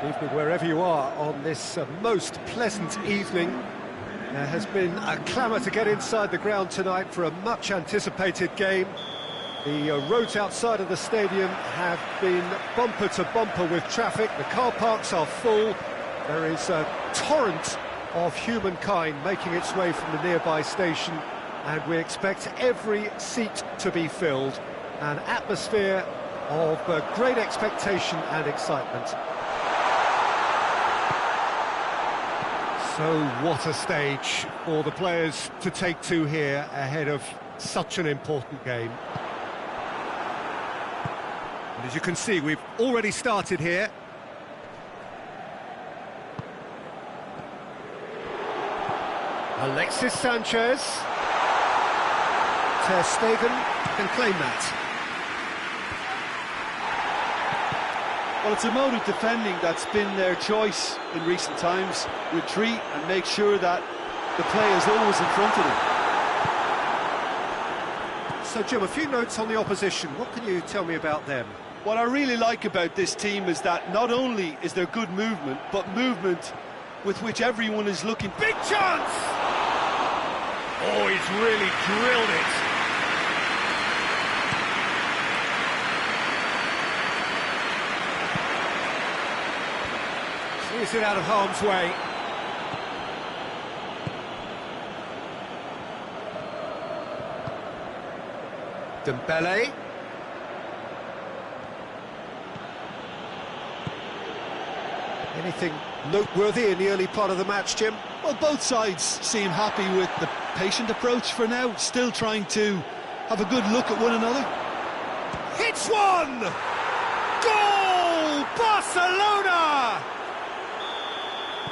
Good evening wherever you are on this most pleasant evening. There has been a clamour to get inside the ground tonight for a much-anticipated game. The roads outside of the stadium have been bumper to bumper with traffic. The car parks are full. There is a torrent of humankind making its way from the nearby station, and we expect every seat to be filled. An atmosphere of great expectation and excitement. So what a stage for the players to take to here ahead of such an important game. And as you can see, we've already started here. Alexis Sanchez. Ter Stegen can claim that. Well, it's a mode of defending that's been their choice in recent times. Retreat and make sure that the play is always in front of them. So, Jim, a few notes on the opposition. What can you tell me about them? What I really like about this team is that not only is there good movement, but movement with which everyone is looking. Big chance! Oh, he's really drilled it. Is it out of harm's way? Dembele. Anything noteworthy in the early part of the match, Jim? Well, both sides seem happy with the patient approach for now, still trying to have a good look at one another. Hits one! Goal! Barcelona!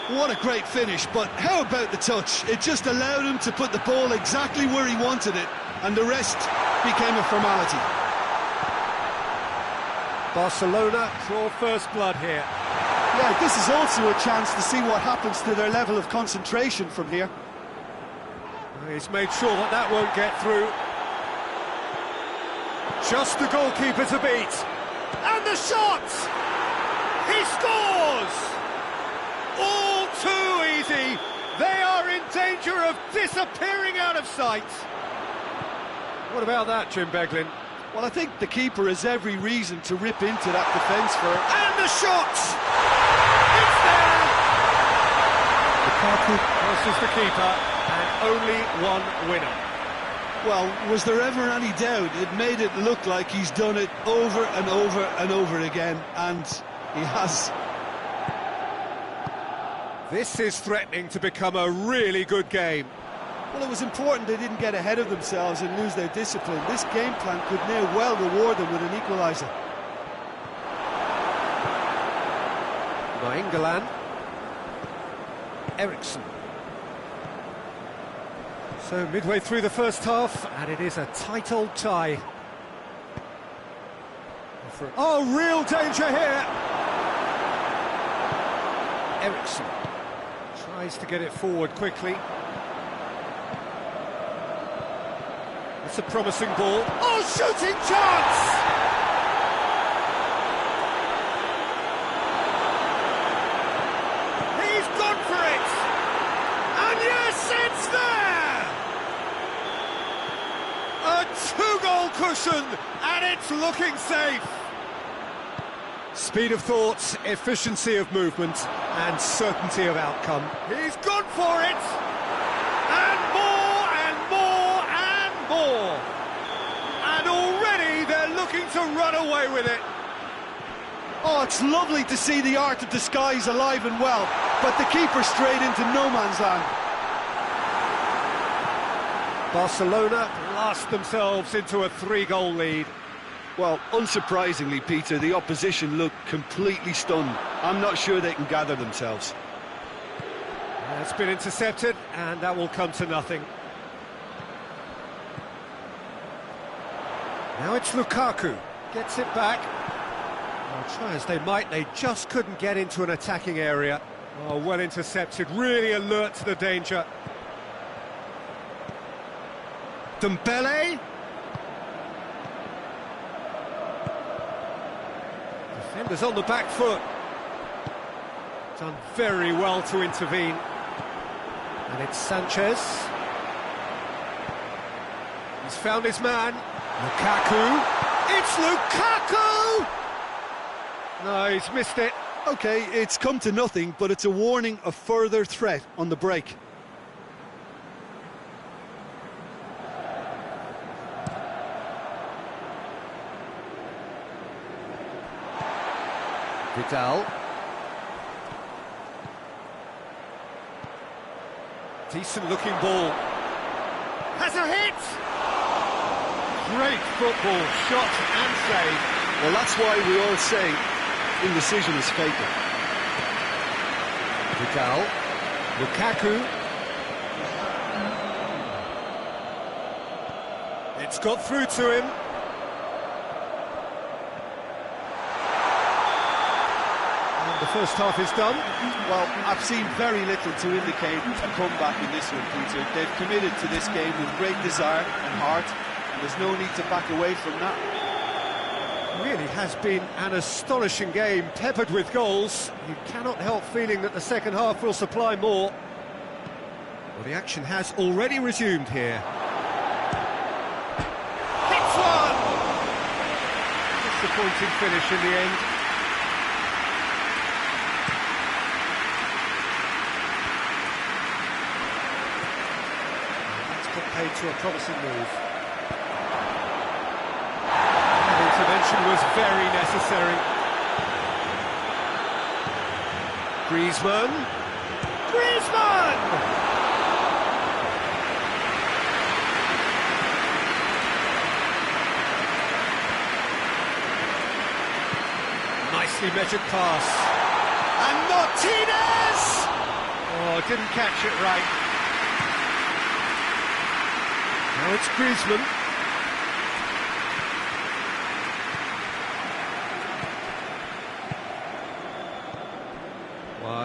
What a great finish, but how about the touch? It just allowed him to put the ball exactly where he wanted it, and the rest became a formality. Barcelona draw first blood here. Yeah, this is also a chance to see what happens to their level of concentration from here. He's made sure that that won't get through. Just the goalkeeper to beat. And the shot! He scores! All too easy. They are in danger of disappearing out of sight. What about that, Jim Beglin? Well, I think the keeper has every reason to rip into that defence for it. And the shot! It's there! Lukaku versus the keeper, and only one winner. Well, was there ever any doubt? It made it look like he's done it over and over and over again, and he has. This is threatening to become a really good game. Well, it was important they didn't get ahead of themselves and lose their discipline. This game plan could now well reward them with an equaliser. Nainggolan. Eriksson. So midway through the first half, and it is a tight old tie. Oh, real danger here! Eriksson tries to get it forward quickly. It's a promising ball. Oh, shooting chance! He's gone for it! And yes, it's there! A two-goal cushion, and it's looking safe. Speed of thought, efficiency of movement, and certainty of outcome. He's gone for it! And more, and more, and more! And already they're looking to run away with it. Oh, it's lovely to see the art of disguise alive and well, but the keeper straight into no man's land. Barcelona blast themselves into a 3-goal lead. Well, unsurprisingly, Peter, the opposition look completely stunned. I'm not sure they can gather themselves. It's been intercepted, and that will come to nothing. Now it's Lukaku. Gets it back. Well, try as they might, they just couldn't get into an attacking area. Oh, well intercepted, really alert to the danger. Dembele. Defenders on the back foot. Done very well to intervene. And it's Sanchez. He's found his man. Lukaku. It's Lukaku! No, he's missed it. OK, it's come to nothing, but it's a warning of further threat on the break. Vidal. Decent looking ball. Has a hit! Great football, shot and save. Well, that's why we all say indecision is fatal. Vidal. Lukaku. It's got through to him. And the first half is done. Well, I've seen very little to indicate a comeback in this one, Peter. They've committed to this game with great desire and heart, and there's no need to back away from that. Really has been an astonishing game, peppered with goals. You cannot help feeling that the second half will supply more. Well, the action has already resumed here. Hits one! Disappointing finish in the end. That's put paid to a promising move. Intervention was very necessary. Griezmann. Griezmann! Nicely measured pass. And Martinez! Oh, didn't catch it right. Now it's Griezmann.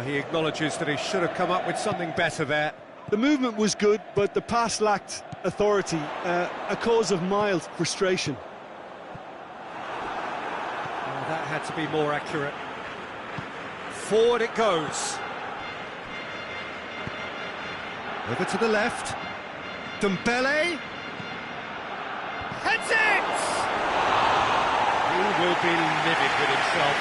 He acknowledges that he should have come up with something better there. The movement was good, but the pass lacked authority, a cause of mild frustration. Oh, that had to be more accurate. Forward it goes. Over to the left. Dembele. Heads it! He will be livid with himself.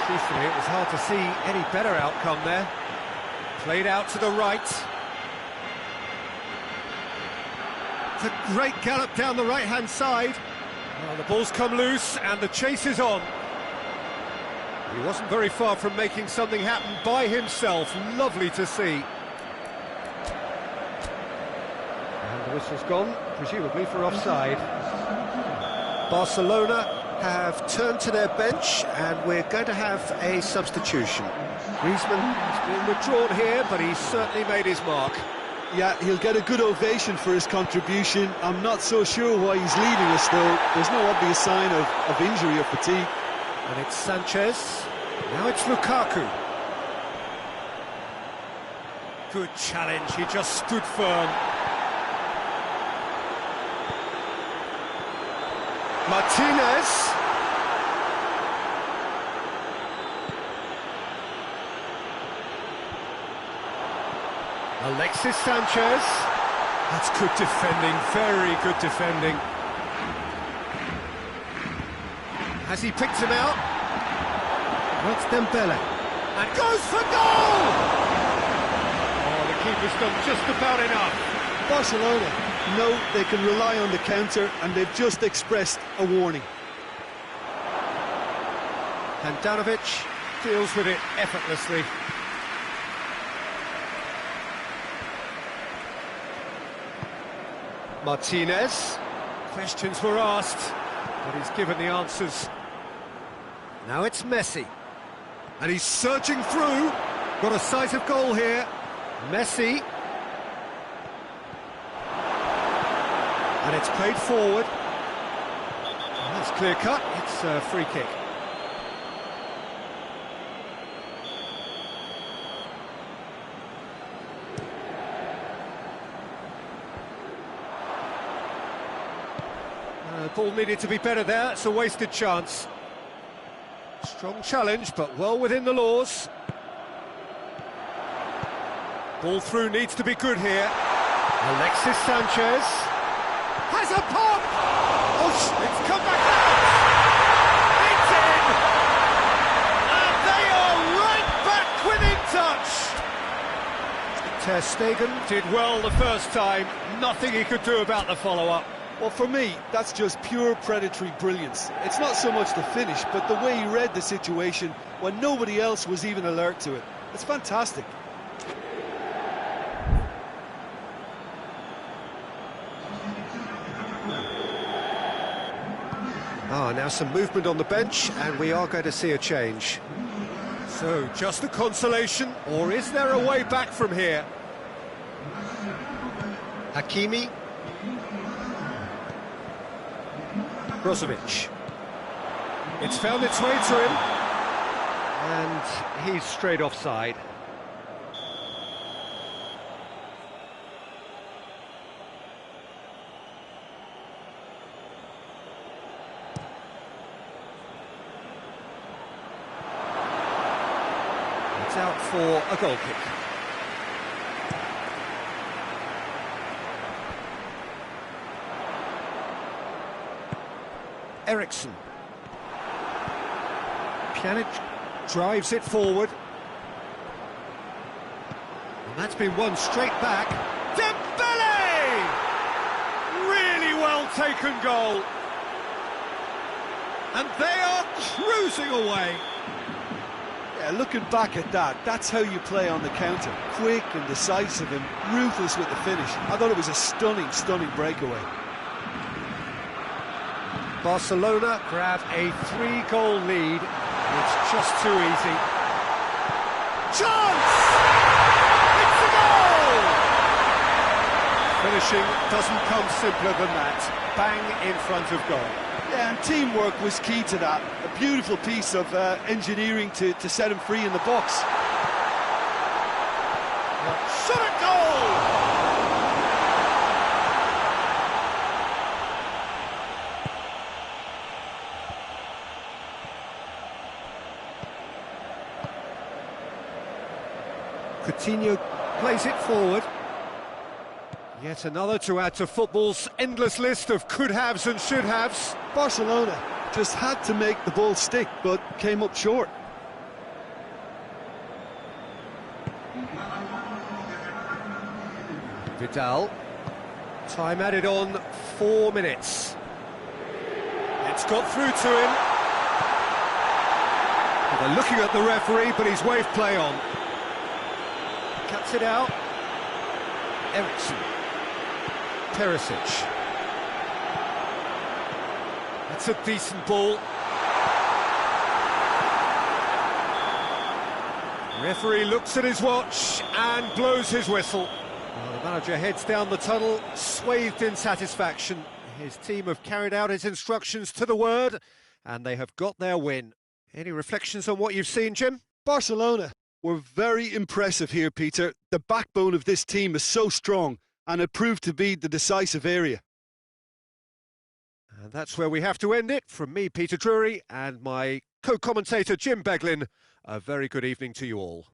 Truthfully, it was hard to see any better outcome there. Played out to the right. It's a great gallop down the right-hand side. Well, the ball's come loose and the chase is on. He wasn't very far from making something happen by himself. Lovely to see. And the whistle's gone, presumably for offside. Barcelona have turned to their bench and we're going to have a substitution. Griezmann has been withdrawn here, but he's certainly made his mark. Yeah, he'll get a good ovation for his contribution. I'm not so sure why he's leaving us, though. There's no obvious sign of injury or fatigue. And it's Sanchez. Now it's Lukaku. Good challenge, he just stood firm. Martinez. Alexis Sanchez. That's good defending, very good defending. Has he picked him out? That's Dembele. And goes for goal! Oh, the keeper's done just about enough. Barcelona know they can rely on the counter, and they've just expressed a warning. Handanovic deals with it effortlessly. Martinez. Questions were asked, but he's given the answers. Now it's Messi. And he's surging through. Got a sight of goal here. Messi. And it's played forward. And that's clear cut. It's a free kick. No, ball needed to be better there. It's a wasted chance. Strong challenge, but well within the laws. Ball through needs to be good here. Alexis Sanchez has a pop! Oh, it's come back out! It's in! And they are right back within touch! Ter Stegen did well the first time. Nothing he could do about the follow-up. Well, for me, that's just pure predatory brilliance. It's not so much the finish, but the way he read the situation when nobody else was even alert to it. It's fantastic. Now some movement on the bench, and we are going to see a change. So, just a consolation, or is there a way back from here? Hakimi. Brozovic. It's found its way to him. And he's straight offside. It's out for a goal kick. Eriksson. Pjanic drives it forward. And that's been won straight back. Dembele! Really well taken goal. And they are cruising away. Yeah, looking back at that, that's how you play on the counter. Quick and decisive and ruthless with the finish. I thought it was a stunning, stunning breakaway. Barcelona grab a 3-goal lead. It's just too easy. Chance! It's a goal! Finishing doesn't come simpler than that. Bang in front of goal. Yeah, and teamwork was key to that. A beautiful piece of engineering to set him free in the box. Shot at goal! Coutinho plays it forward. Yet another to add to football's endless list of could-haves and should-haves. Barcelona just had to make the ball stick, but came up short. Vidal. Time added on 4 minutes. It's got through to him. They're looking at the referee, but he's waved play on. Cuts it out. Eriksson. Perisic. That's a decent ball. Referee looks at his watch and blows his whistle. Well, the manager heads down the tunnel, swathed in satisfaction. His team have carried out his instructions to the word, and they have got their win. Any reflections on what you've seen, Jim? Barcelona were very impressive here, Peter. The backbone of this team is so strong, and it proved to be the decisive area. And that's where we have to end it. From me, Peter Drury, and my co-commentator, Jim Beglin, a very good evening to you all.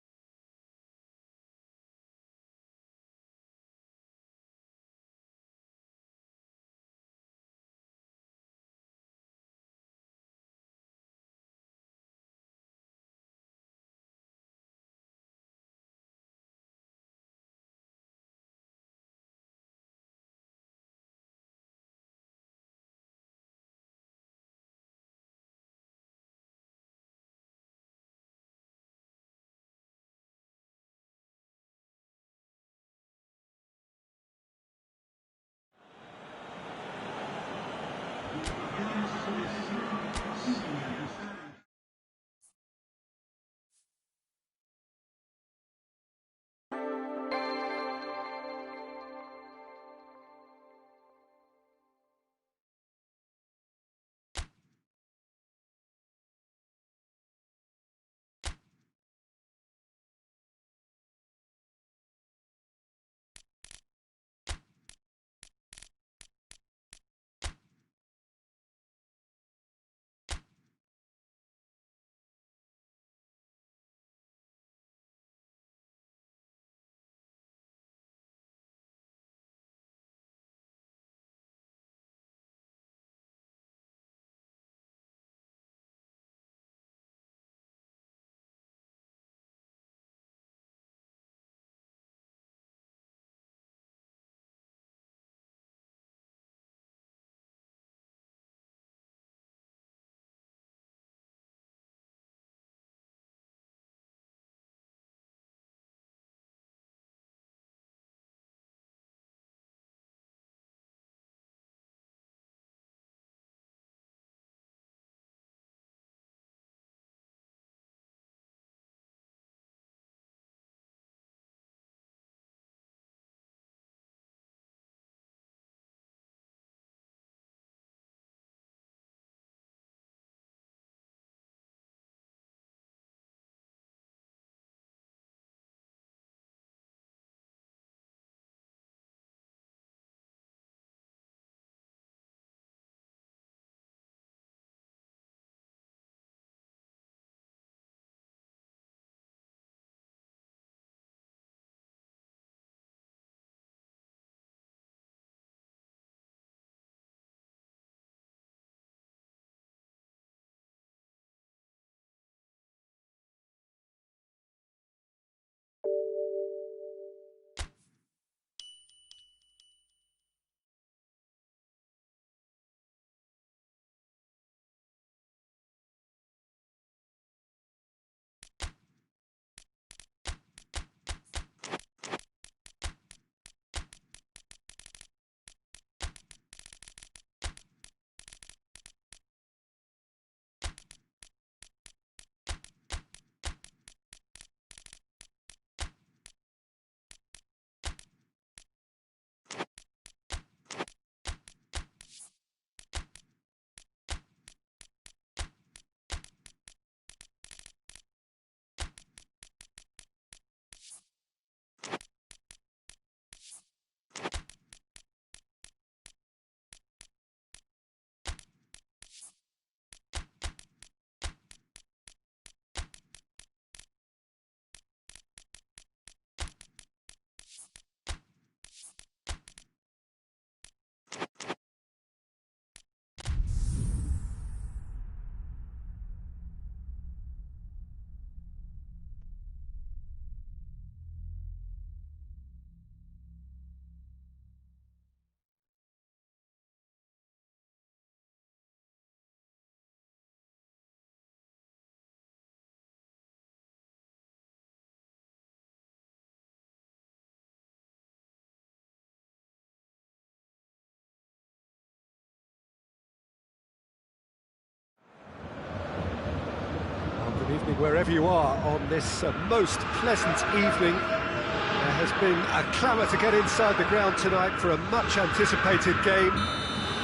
wherever you are on this most pleasant evening. There has been a clamour to get inside the ground tonight for a much anticipated game.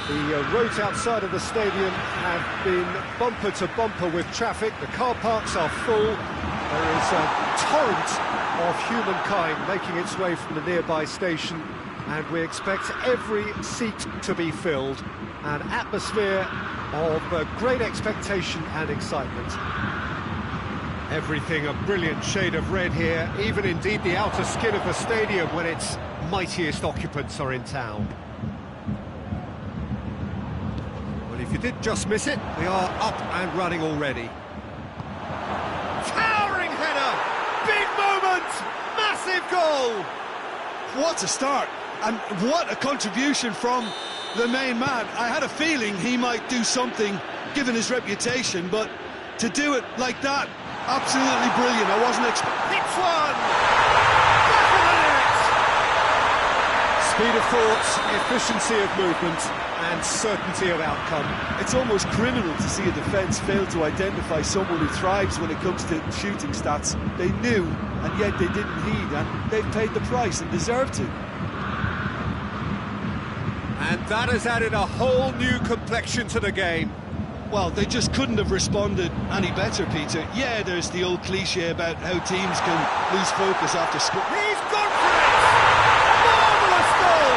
The roads outside of the stadium have been bumper to bumper with traffic. The car parks are full. There is a torrent of humankind making its way from the nearby station, and we expect every seat to be filled. An atmosphere of great expectation and excitement. Everything a brilliant shade of red here, even indeed the outer skin of the stadium when its mightiest occupants are in town. Well, if you did just miss it, we are up and running already. Towering header! Big moment! Massive goal! What a start, and what a contribution from the main man. I had a feeling he might do something, given his reputation, but to do it like that, absolutely brilliant. I wasn't expecting... Hits one! Back of the net! Speed of thought, efficiency of movement, and certainty of outcome. It's almost criminal to see a defence fail to identify someone who thrives when it comes to shooting stats. They knew, and yet they didn't heed, and they've paid the price and deserve to. And that has added a whole new complexion to the game. Well, they just couldn't have responded any better, Peter. Yeah, there's the old cliche about how teams can lose focus after scoring. He's gone for it! Marvellous goal!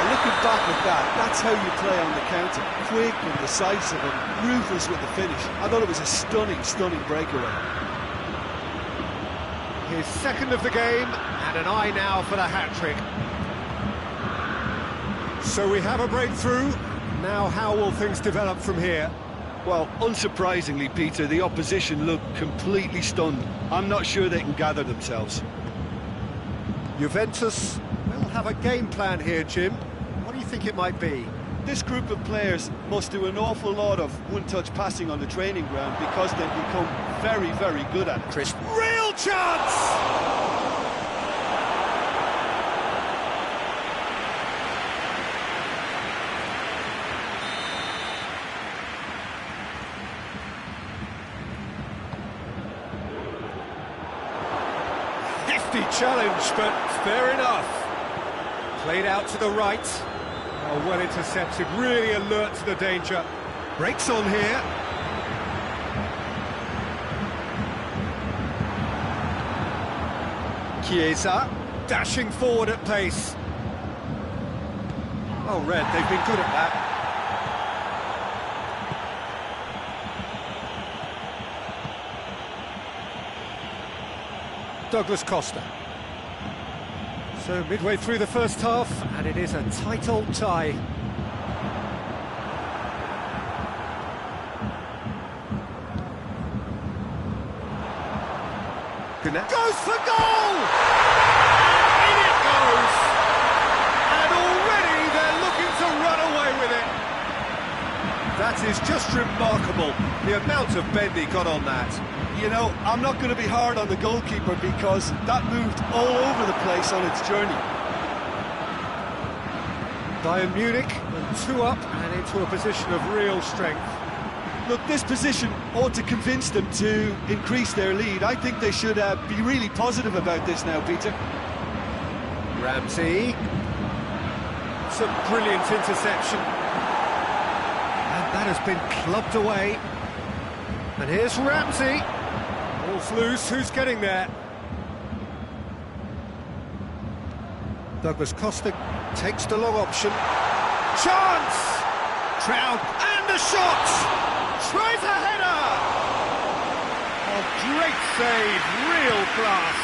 Looking back at that, that's how you play on the counter. Quick and decisive and ruthless with the finish. I thought it was a stunning, stunning breakaway. His second of the game, and an eye now for the hat-trick. So we have a breakthrough. Now how will things develop from here? Well, unsurprisingly, Peter, the opposition look completely stunned. I'm not sure they can gather themselves. Juventus will have a game plan here, Jim. What do you think it might be? This group of players must do an awful lot of one-touch passing on the training ground because they've become very, very good at it. Chris, real chance! Challenge, but fair enough. Played out to the right. Oh, well intercepted, really alert to the danger. Breaks on here. Chiesa, dashing forward at pace. Oh, Red, they've been good at that. Douglas Costa. So midway through the first half, and it is a tight old tie. Goes for goal! In it goes! And already they're looking to run away with it. That is just remarkable, the amount of bend he got on that. You know, I'm not going to be hard on the goalkeeper because that moved all over the place on its journey. Bayern Munich, 2 up and into a position of real strength. Look, this position ought to convince them to increase their lead. I think they should be really positive about this now, Peter. Ramsey. It's a brilliant interception. And that has been clubbed away. And here's Ramsey. Ball's loose, who's getting there? Douglas Costa takes the long option. Chance! Trout, and a shot! Tries a header! Oh, great save, real class.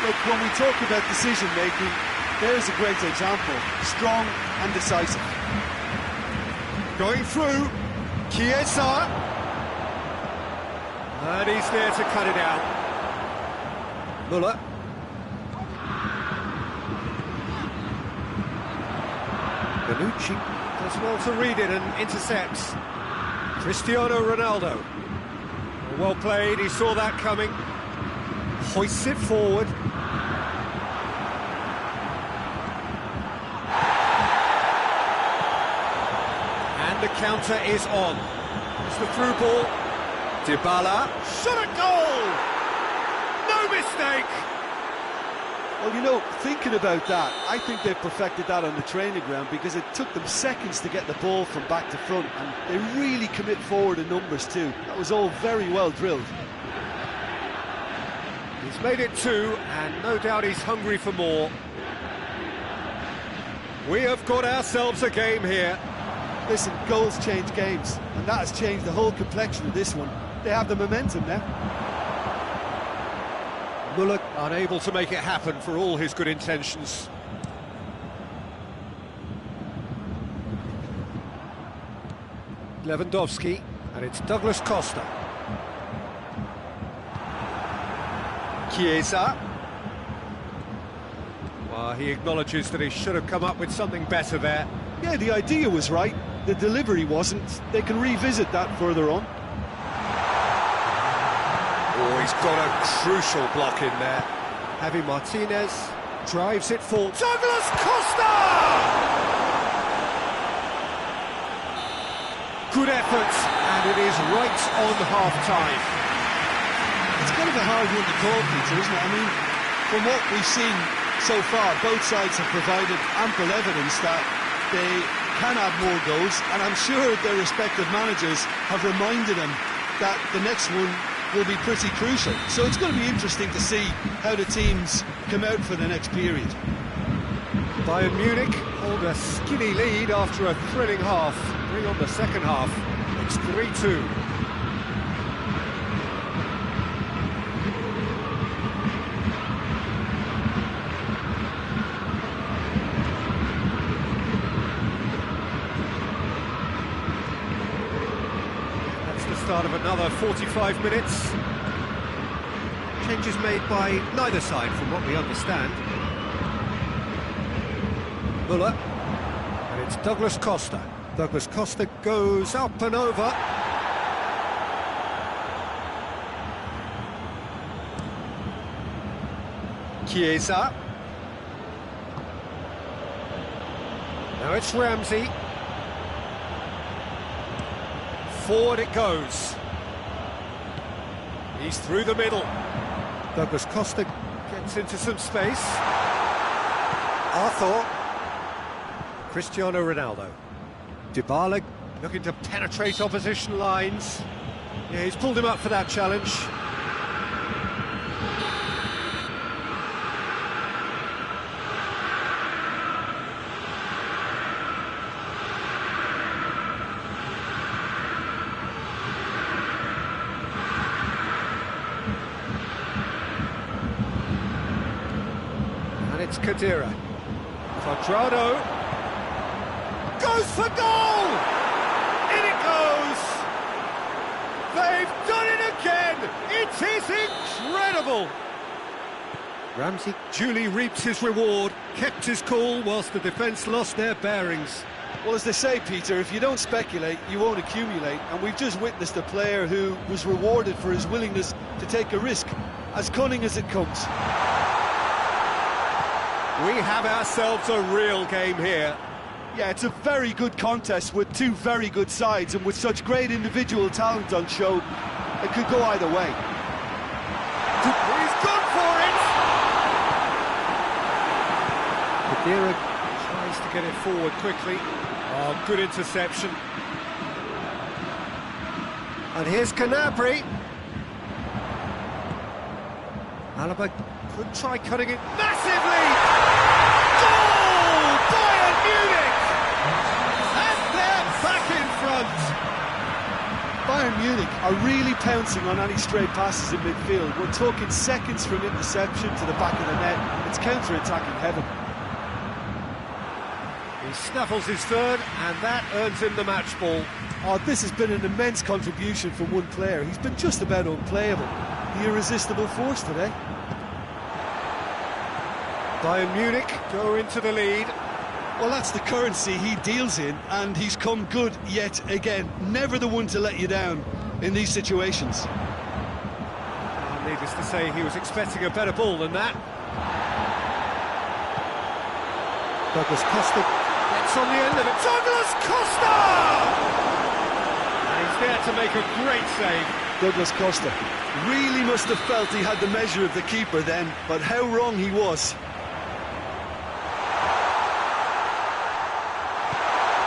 Look, when we talk about decision-making, there's a great example. Strong and decisive. Going through, Chiesa. And he's there to cut it out. Muller. Bonucci does well to read it and intercepts. Cristiano Ronaldo. Well played, he saw that coming. Hoists it forward. And the counter is on. It's the through ball. Dybala, shot at goal! No mistake! Well, you know, thinking about that, I think they perfected that on the training ground because it took them seconds to get the ball from back to front, and they really commit forward in numbers too. That was all very well drilled. He's made it 2, and no doubt he's hungry for more. We have got ourselves a game here. Listen, goals change games, and that has changed the whole complexion of this one. They have the momentum now. Muller unable to make it happen for all his good intentions. Lewandowski, and it's Douglas Costa. Chiesa. Well, he acknowledges that he should have come up with something better there. Yeah, the idea was right, the delivery wasn't. They can revisit that further on. Oh, he's got a crucial block in there. Javi Martinez drives it forward. Douglas Costa! Good effort, and it is right on half-time. It's kind of a hard one to call, Peter, isn't it? I mean, from what we've seen so far, both sides have provided ample evidence that they can have more goals, and I'm sure their respective managers have reminded them that the next one will be pretty crucial. So it's going to be interesting to see how the teams come out for the next period. Bayern Munich hold a skinny lead after a thrilling half. Bring on the second half. It's 3-2. Start of another 45 minutes. Changes made by neither side from what we understand. Muller, and it's Douglas Costa. Douglas Costa goes up and over. Chiesa. Now it's Ramsey. Forward it goes. He's through the middle. Douglas Costa gets into some space. Arthur. Cristiano Ronaldo. Dybala looking to penetrate opposition lines. Yeah, he's pulled him up for that challenge. It's Kadira. Quadrado goes for goal! In it goes! They've done it again! It is incredible! Ramsey duly reaps his reward, kept his cool whilst the defence lost their bearings. Well, as they say, Peter, if you don't speculate, you won't accumulate, and we've just witnessed a player who was rewarded for his willingness to take a risk, as cunning as it comes. We have ourselves a real game here. Yeah, it's a very good contest with two very good sides, and with such great individual talent on show, it could go either way. He's gone for it! Kadira tries to get it forward quickly. Oh, good interception. And here's Canabry. Alaba could try cutting it massively! Goal! Bayern Munich! And they're back in front! Bayern Munich are really pouncing on any stray passes in midfield. We're talking seconds from interception to the back of the net. It's counter-attacking heaven. He snaffles his third, and that earns him the match ball. Oh, this has been an immense contribution from one player. He's been just about unplayable. The irresistible force today. Bayern Munich go into the lead. Well, that's the currency he deals in, and he's come good yet again. Never the one to let you down in these situations. Needless to say, he was expecting a better ball than that. Douglas Costa gets on the end of it. Douglas Costa! And he's there to make a great save. Douglas Costa. Really must have felt he had the measure of the keeper then, but how wrong he was.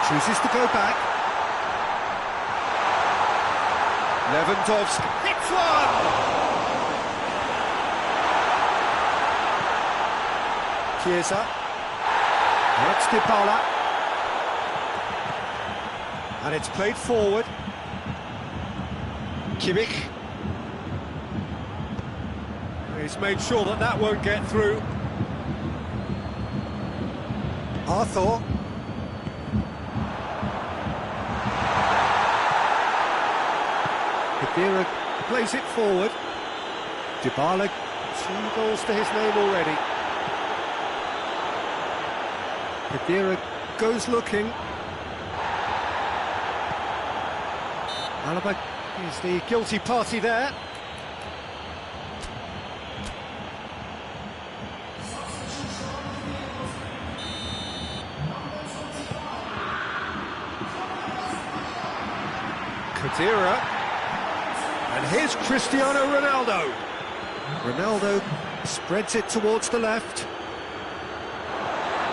Chooses to go back. Lewandowski hits one! Chiesa. That's Dybala. And it's played forward. Kimmich. He's made sure that that won't get through. Arthur. Khedira plays it forward. Dybala, 2 goals to his name already. Khedira goes looking. Alaba is the guilty party there. Khedira. And here's Cristiano Ronaldo. Ronaldo spreads it towards the left.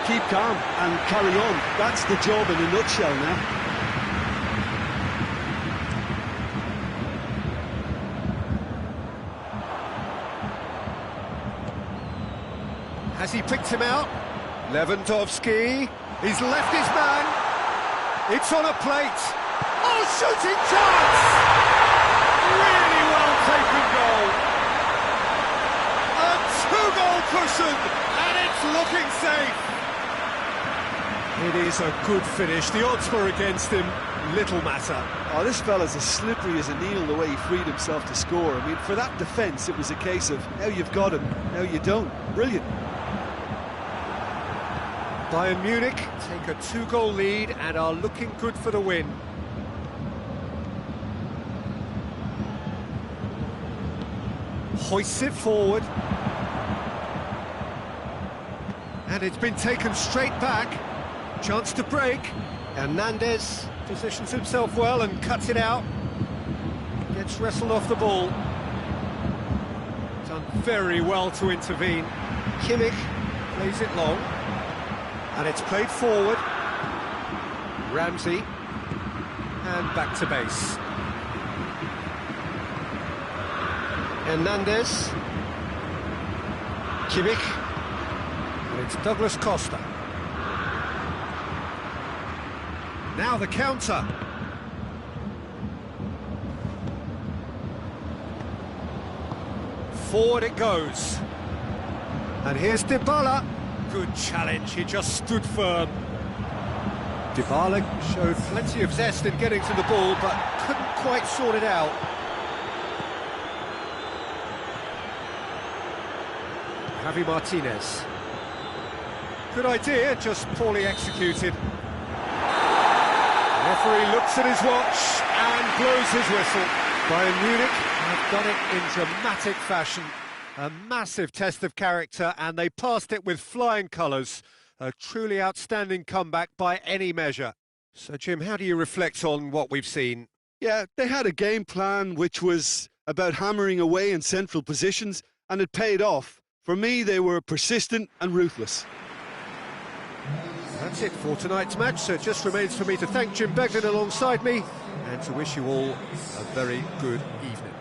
Keep calm and carry on. That's the job in a nutshell now. Has he picked him out? Lewandowski. He's left his man. It's on a plate. Oh, shooting chance! Really well taken goal. A 2-goal cushion, and it's looking safe. It is a good finish. The odds were against him. Little matter. Oh, this fella's as slippery as an eel the way he freed himself to score. I mean, for that defence, it was a case of now you've got him, now you don't. Brilliant. Bayern Munich take a 2-goal lead and are looking good for the win. Hoists it forward. And it's been taken straight back. Chance to break. Hernandez positions himself well and cuts it out. Gets wrestled off the ball. Done very well to intervene. Kimmich plays it long. And it's played forward. Ramsey. And back to base. Hernandez. Kimmich. And it's Douglas Costa. Now the counter. Forward it goes. And here's Dybala. Good challenge, he just stood firm. Dybala showed plenty of zest in getting to the ball, but couldn't quite sort it out. Javi Martinez. Good idea, just poorly executed. The referee looks at his watch and blows his whistle. Bayern Munich have done it in dramatic fashion. A massive test of character, and they passed it with flying colours. A truly outstanding comeback by any measure. So, Jim, how do you reflect on what we've seen? Yeah, they had a game plan which was about hammering away in central positions, and it paid off. For me, they were persistent and ruthless. That's it for tonight's match, so it just remains for me to thank Jim Beglin alongside me and to wish you all a very good evening.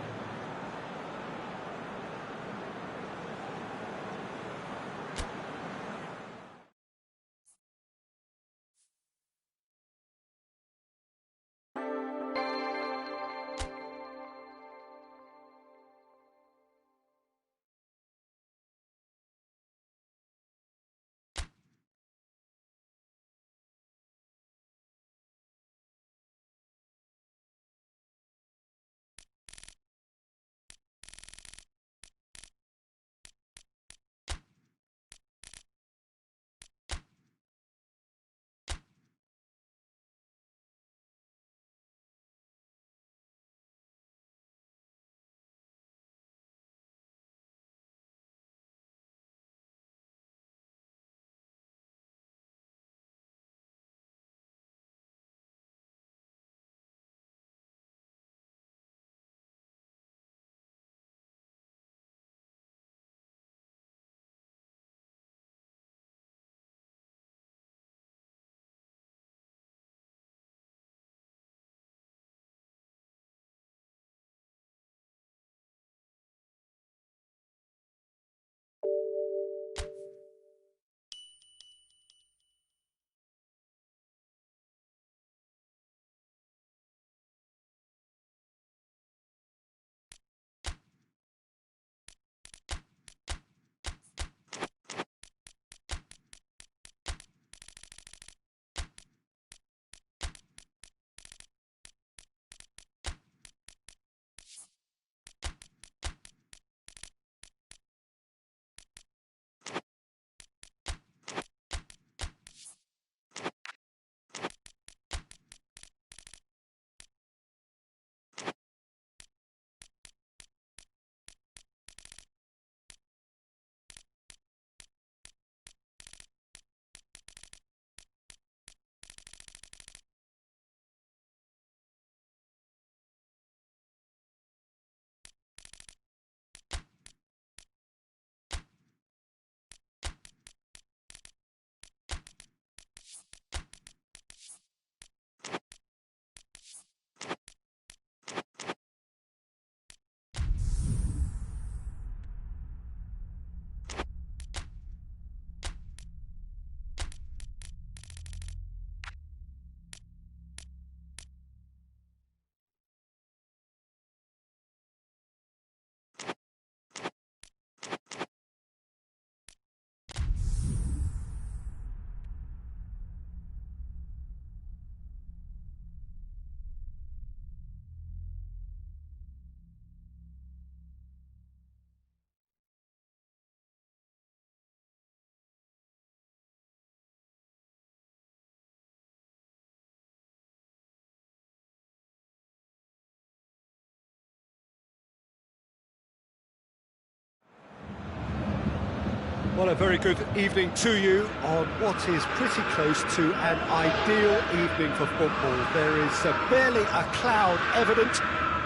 Well, a very good evening to you on what is pretty close to an ideal evening for football. There is barely a cloud evident.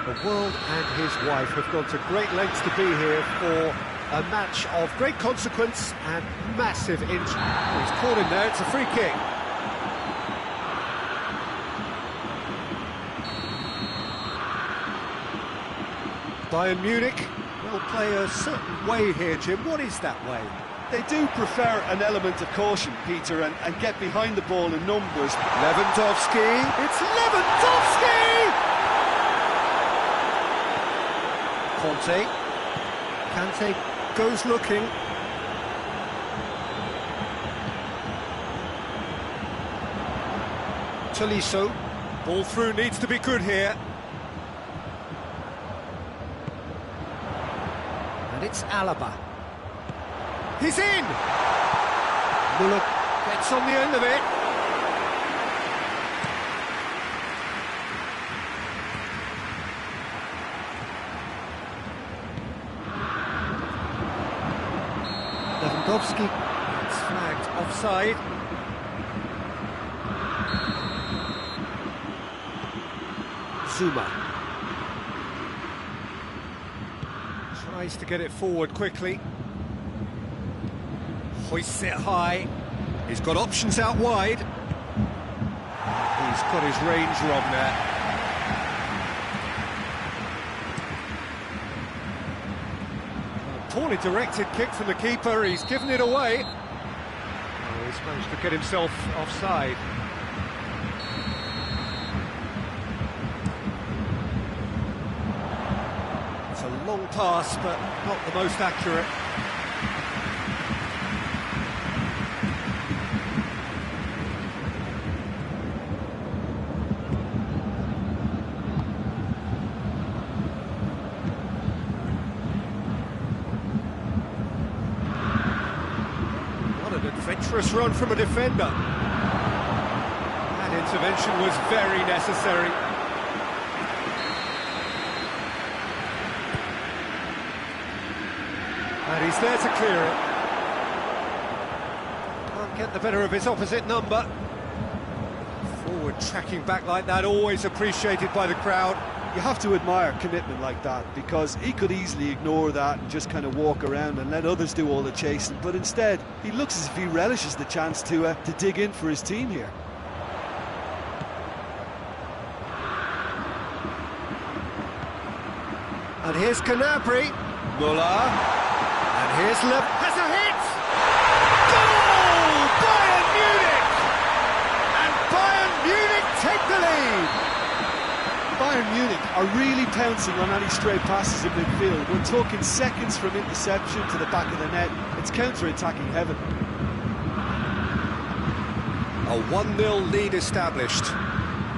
The world and his wife have gone to great lengths to be here for a match of great consequence and massive interest. He's caught him there, it's a free kick. Bayern Munich will play a certain way here, Jim. What is that way? They do prefer an element of caution, Peter, and get behind the ball in numbers. Lewandowski, it's Lewandowski! Kante goes looking. Tolisso, ball through, needs to be good here. And it's Alaba. He's in! Muller gets on the end of it. Lewandowski, it's flagged offside. Zuma tries to get it forward quickly. Hoists it high. He's got options out wide. He's got his range wrong there. Poorly directed kick from the keeper, he's given it away. Oh, he's managed to get himself offside. It's a long pass, but not the most accurate. Adventurous run from a defender. That intervention was very necessary. And he's there to clear it. Can't get the better of his opposite number. Forward tracking back like that, always appreciated by the crowd. You have to admire commitment like that, because he could easily ignore that and just kind of walk around and let others do all the chasing, but instead he looks as if he relishes the chance to dig in for his team here. And here's Gnabry, Muller, and here's has a hit! Goal! Bayern Munich! And Bayern Munich take the lead! Bayern Munich are really pouncing on any stray passes in midfield. We're talking seconds from interception to the back of the net. It's counter-attacking heaven. A 1-0 lead established.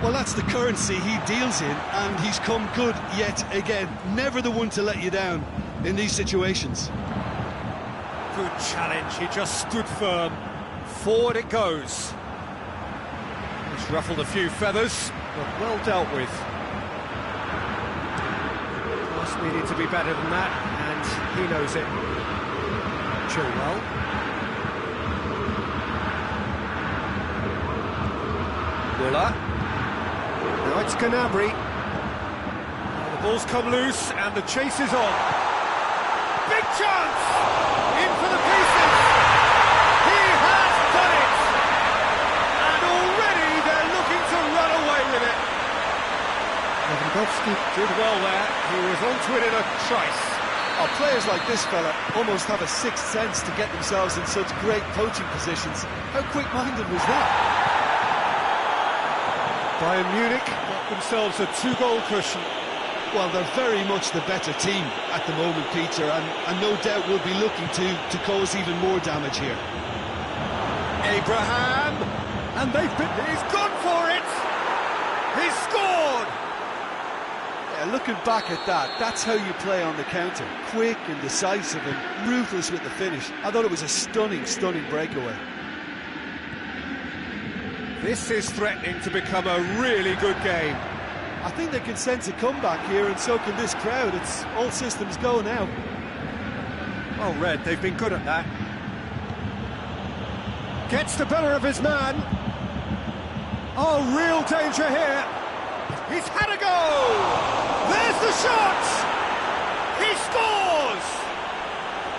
Well, that's the currency he deals in, and he's come good yet again. Never the one to let you down in these situations. Good challenge, he just stood firm. Forward it goes. He's ruffled a few feathers, but well dealt with. Needed to be better than that, and he knows it. Chilwell. Muller. Now it's Gnabry. The ball's come loose, and the chase is on. Big chance! In for the pieces! He has done it! And already they're looking to run away with it. Lewandowski did well there. He was onto it in a trice. Oh, players like this fella almost have a sixth sense to get themselves in such great coaching positions. How quick-minded was that? Bayern Munich got themselves a 2-goal cushion. Well, they're very much the better team at the moment, Peter, and no doubt will be looking to cause even more damage here. Abraham, and he's gone for it! He's scored! Looking back at that, that's how you play on the counter. Quick and decisive and ruthless with the finish. I thought it was a stunning, stunning breakaway. This is threatening to become a really good game. I think they can sense a comeback here, and so can this crowd. It's all systems go now. Well read, they've been good at that. Gets the better of his man. Oh, real danger here. He's had a go! There's the shot! He scores!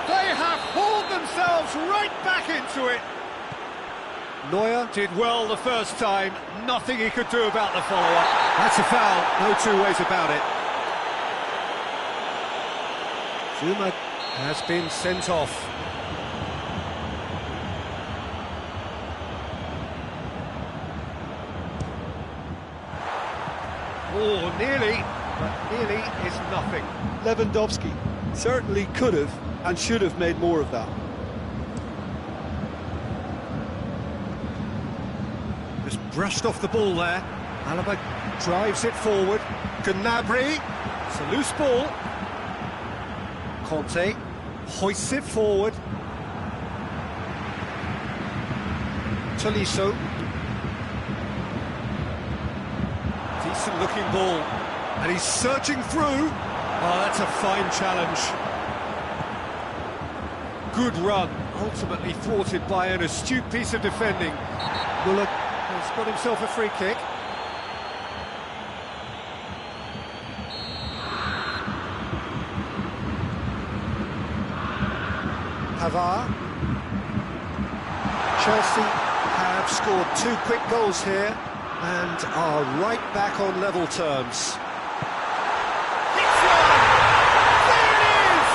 They have hauled themselves right back into it. Neuer did well the first time. Nothing he could do about the follow-up. That's a foul, no two ways about it. Zuma has been sent off. Oh, nearly, but nearly is nothing. Lewandowski certainly could have and should have made more of that. Just brushed off the ball there. Alaba drives it forward. Gnabry, it's a loose ball. Conte hoists it forward. Tolisso. Decent looking ball, and he's searching through. Oh, that's a fine challenge. Good run, ultimately thwarted by an astute piece of defending. Muller has got himself a free kick. Pavard. Chelsea have scored 2 quick goals here and are right back on level terms. Hits one! There it is!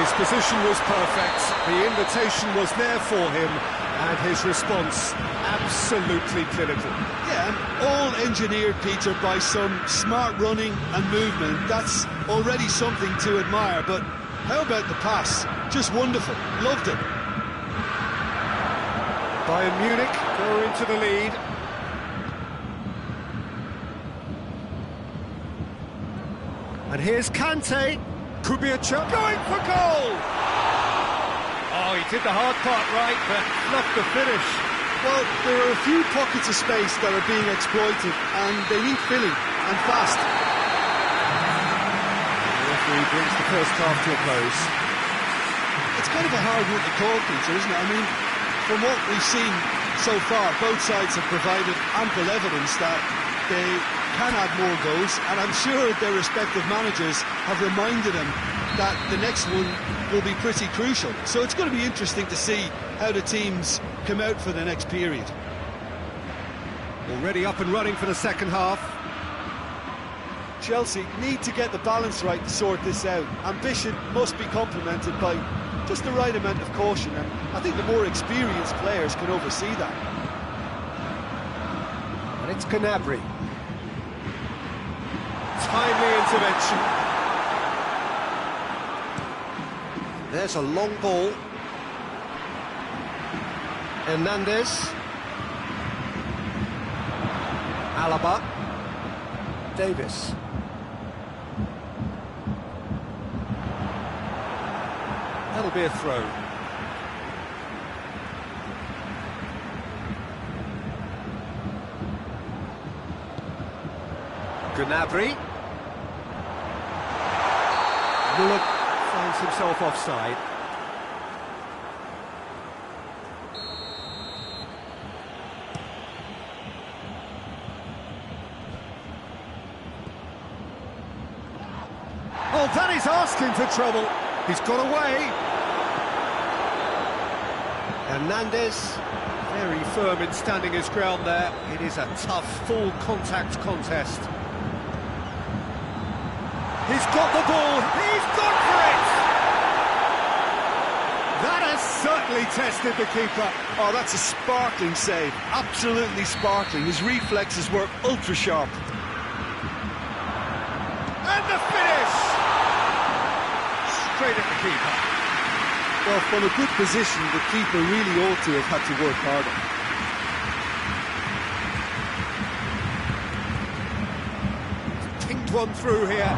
His position was perfect, the invitation was there for him, and his response absolutely clinical. Yeah, and all engineered, Peter, by some smart running and movement. That's already something to admire, but how about the pass? Just wonderful, loved it. Bayern Munich go into the lead. And here's Kante. Could be a chance. Going for goal! Oh, he did the hard part right, but fluffed the finish. Well, there are a few pockets of space that are being exploited, and they need filling, and fast. The referee brings the first half to a close. It's kind of a hard one to call, Peter, isn't it? I mean, from what we've seen so far, both sides have provided ample evidence that they can add more goals, and I'm sure their respective managers have reminded them that the next one will be pretty crucial. So it's going to be interesting to see how the teams come out for the next period. Already up and running for the second half. Chelsea need to get the balance right to sort this out. Ambition must be complemented by just the right amount of caution, and I think the more experienced players can oversee that. And it's Gnabry. Timely intervention. There's a long ball. Hernandez. Alaba. Davis. That'll be a throw. Gnabry. Muller finds himself offside. Oh, that is asking for trouble. He's got away. Hernandez, very firm in standing his ground there. It is a tough, full contact contest. He's got the ball, he's gone for it! That has certainly tested the keeper. Oh, that's a sparkling save, absolutely sparkling. His reflexes were ultra sharp. And the finish! Straight at the keeper. Well, from a good position, the keeper really ought to have had to work harder. Pinged one through here.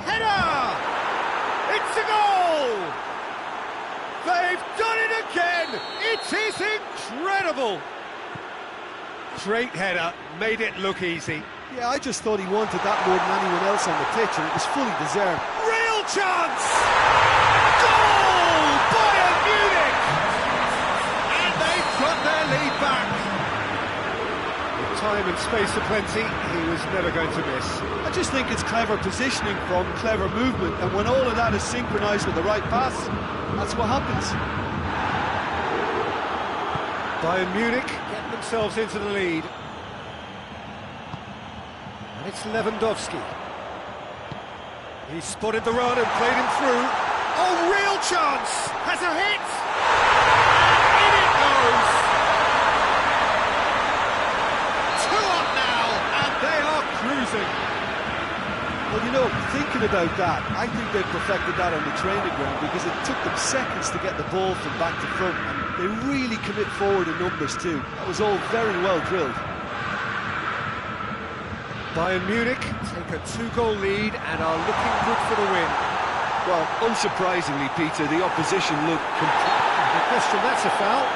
Header! It's a goal! They've done it again! It is incredible! Great header, made it look easy. Yeah, I just thought he wanted that more than anyone else on the pitch, and it was fully deserved. Real chance! Goal! Bayern Munich! back. With time and space aplenty, he was never going to miss. I just think it's clever positioning from clever movement, and when all of that is synchronised with the right pass, that's what happens. Bayern Munich get themselves into the lead. And it's Lewandowski. He spotted the run and played him through. Oh, real chance! Has a hit! And in it goes! 2 up now, and they are cruising. Well, you know, thinking about that, I think they've perfected that on the training ground because it took them seconds to get the ball from back to front, and they really commit forward in numbers too. That was all very well drilled. Bayern Munich take a 2-goal lead and are looking good for the win. Well, unsurprisingly, Peter, the opposition looked No question, that's a foul.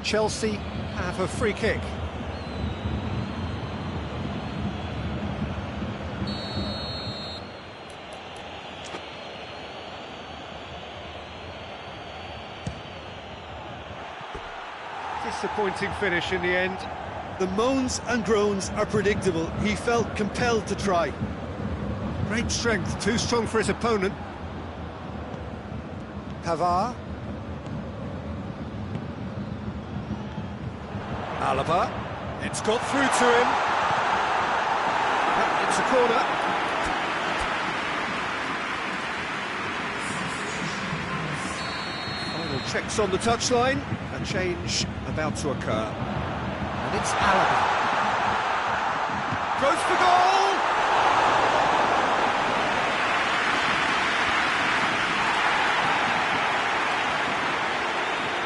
Chelsea have a free kick. Disappointing finish in the end. The moans and groans are predictable. He felt compelled to try. Great strength, too strong for his opponent. Pavard. Alaba. It's got through to him. It's a corner. Final checks on the touchline. A change about to occur. And it's Alaba. Goes for goal!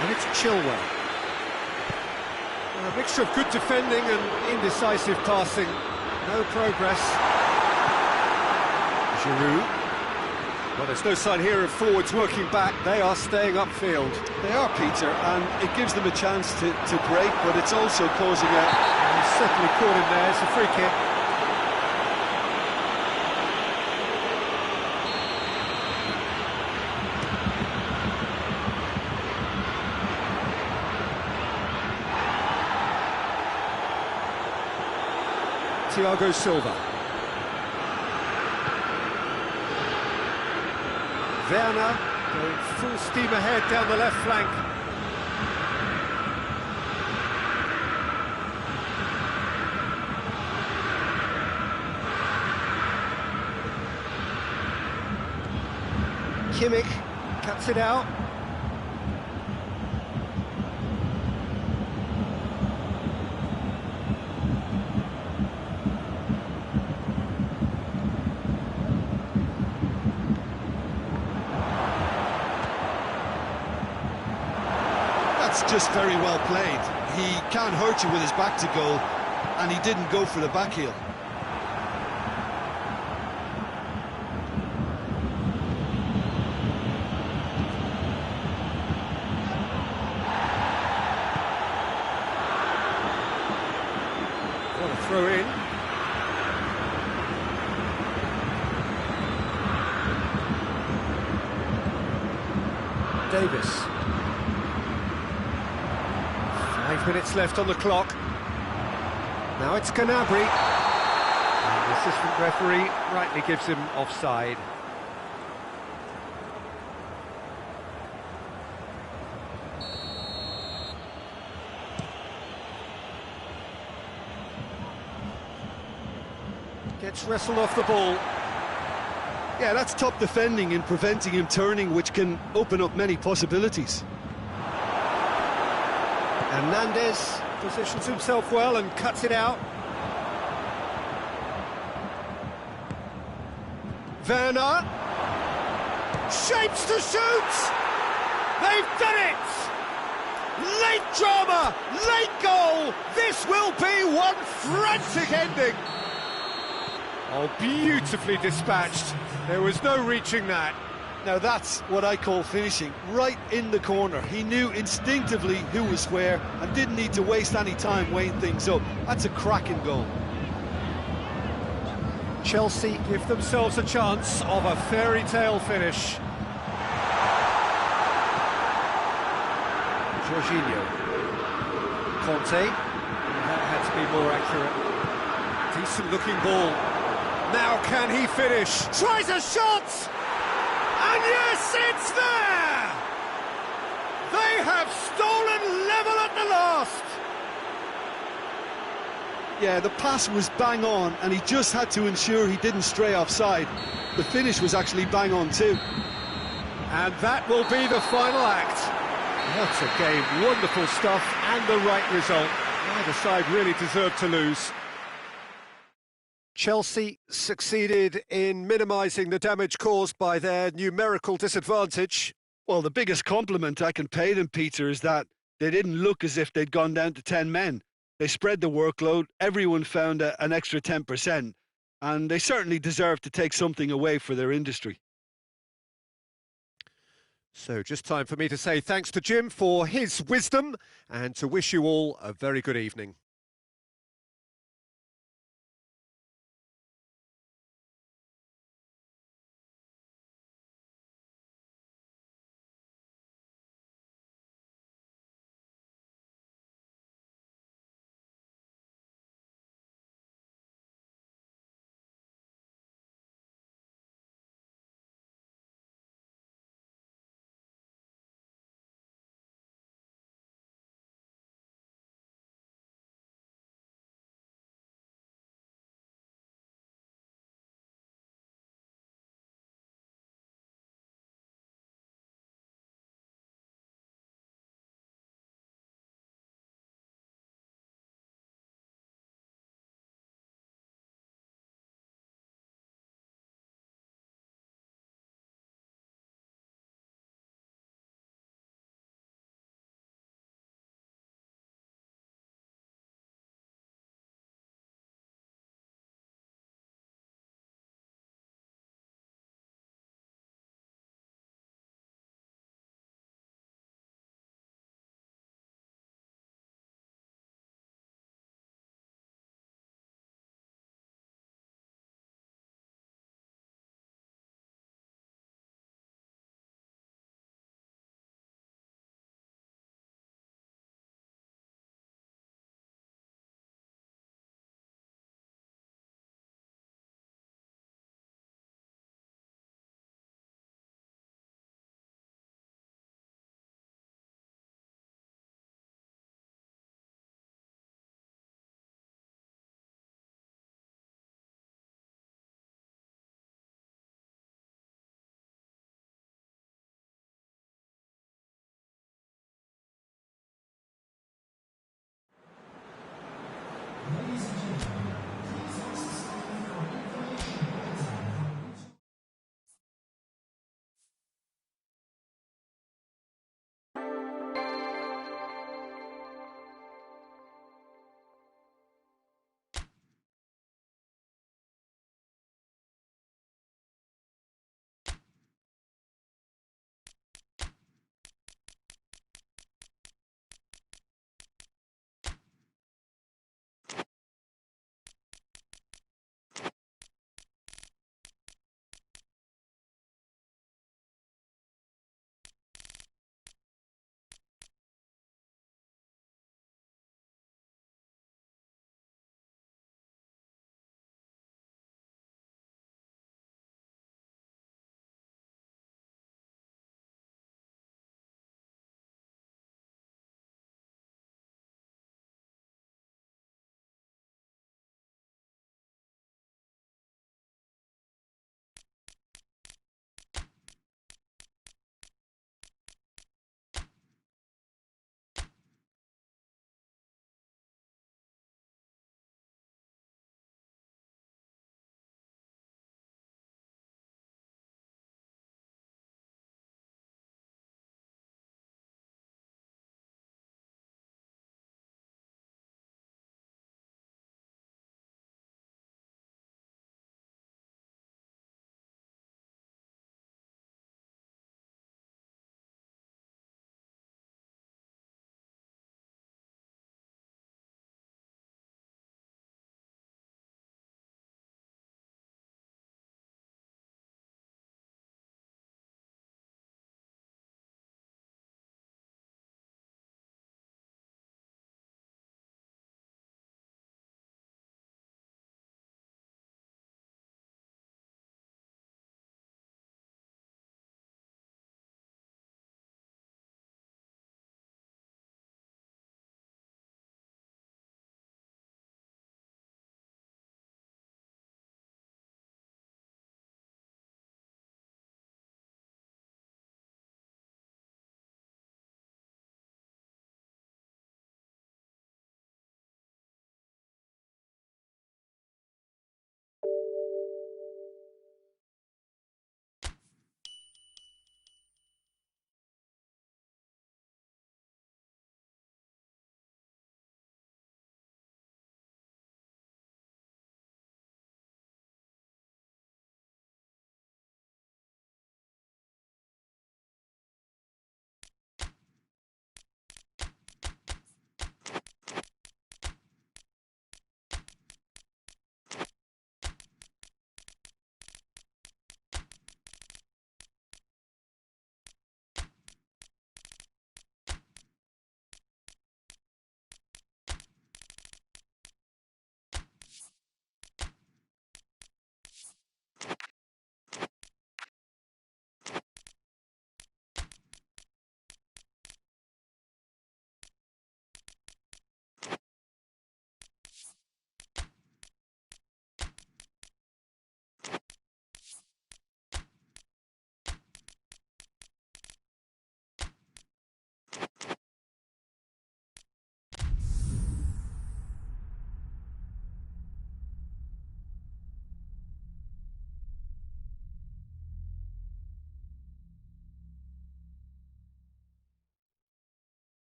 And it's Chilwell. A mixture of good defending and indecisive passing. No progress. Giroud. Well, there's no sign here of forwards working back. They are staying upfield. They are, Peter, and it gives them a chance to break, but it's also causing a... He's certainly caught him there. It's a free kick. Thiago Silva. Werner going full steam ahead down the left flank. Kimmich cuts it out. Just very well played. He can't hurt you with his back to goal, and he didn't go for the back heel. What a throw in. Davis. 5 minutes left on the clock. Now it's Gnabry. And the assistant referee rightly gives him offside. Gets wrestled off the ball. Yeah, that's top defending and preventing him turning, which can open up many possibilities. Hernandez positions himself well and cuts it out. Werner shapes to shoot. They've done it. Late drama, late goal. This will be one frantic ending. Oh, beautifully dispatched. There was no reaching that. Now that's what I call finishing, right in the corner. He knew instinctively who was where and didn't need to waste any time weighing things up. That's a cracking goal. Chelsea give themselves a chance of a fairy tale finish. Jorginho. Conte. That had to be more accurate. Decent looking ball. Now can he finish? Tries a shot! And yes, it's there! They have stolen level at the last! Yeah, the pass was bang on, and he just had to ensure he didn't stray offside. The finish was actually bang on too. And that will be the final act. What a game, wonderful stuff, and the right result. Neither side really deserved to lose. Chelsea succeeded in minimising the damage caused by their numerical disadvantage. Well, the biggest compliment I can pay them, Peter, is that they didn't look as if they'd gone down to 10 men. They spread the workload, everyone found an extra 10%, and they certainly deserve to take something away for their industry. So just time for me to say thanks to Jim for his wisdom and to wish you all a very good evening.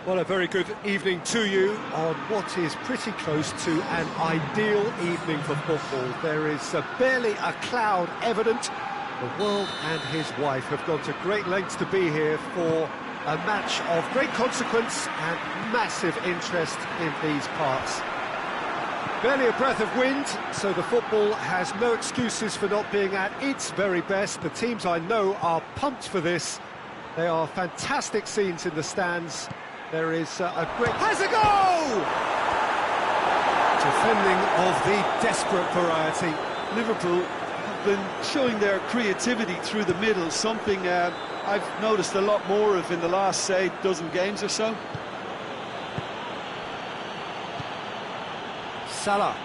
Well, a very good evening to you on what is pretty close to an ideal evening for football. There is barely a cloud evident. The world and his wife have gone to great lengths to be here for a match of great consequence and massive interest in these parts. Barely a breath of wind, so the football has no excuses for not being at its very best. The teams I know are pumped for this. They are fantastic scenes in the stands. There is a great... Has a goal! Defending of the desperate variety. Liverpool have been showing their creativity through the middle, something I've noticed a lot more of in the last, say, dozen games or so. Salah.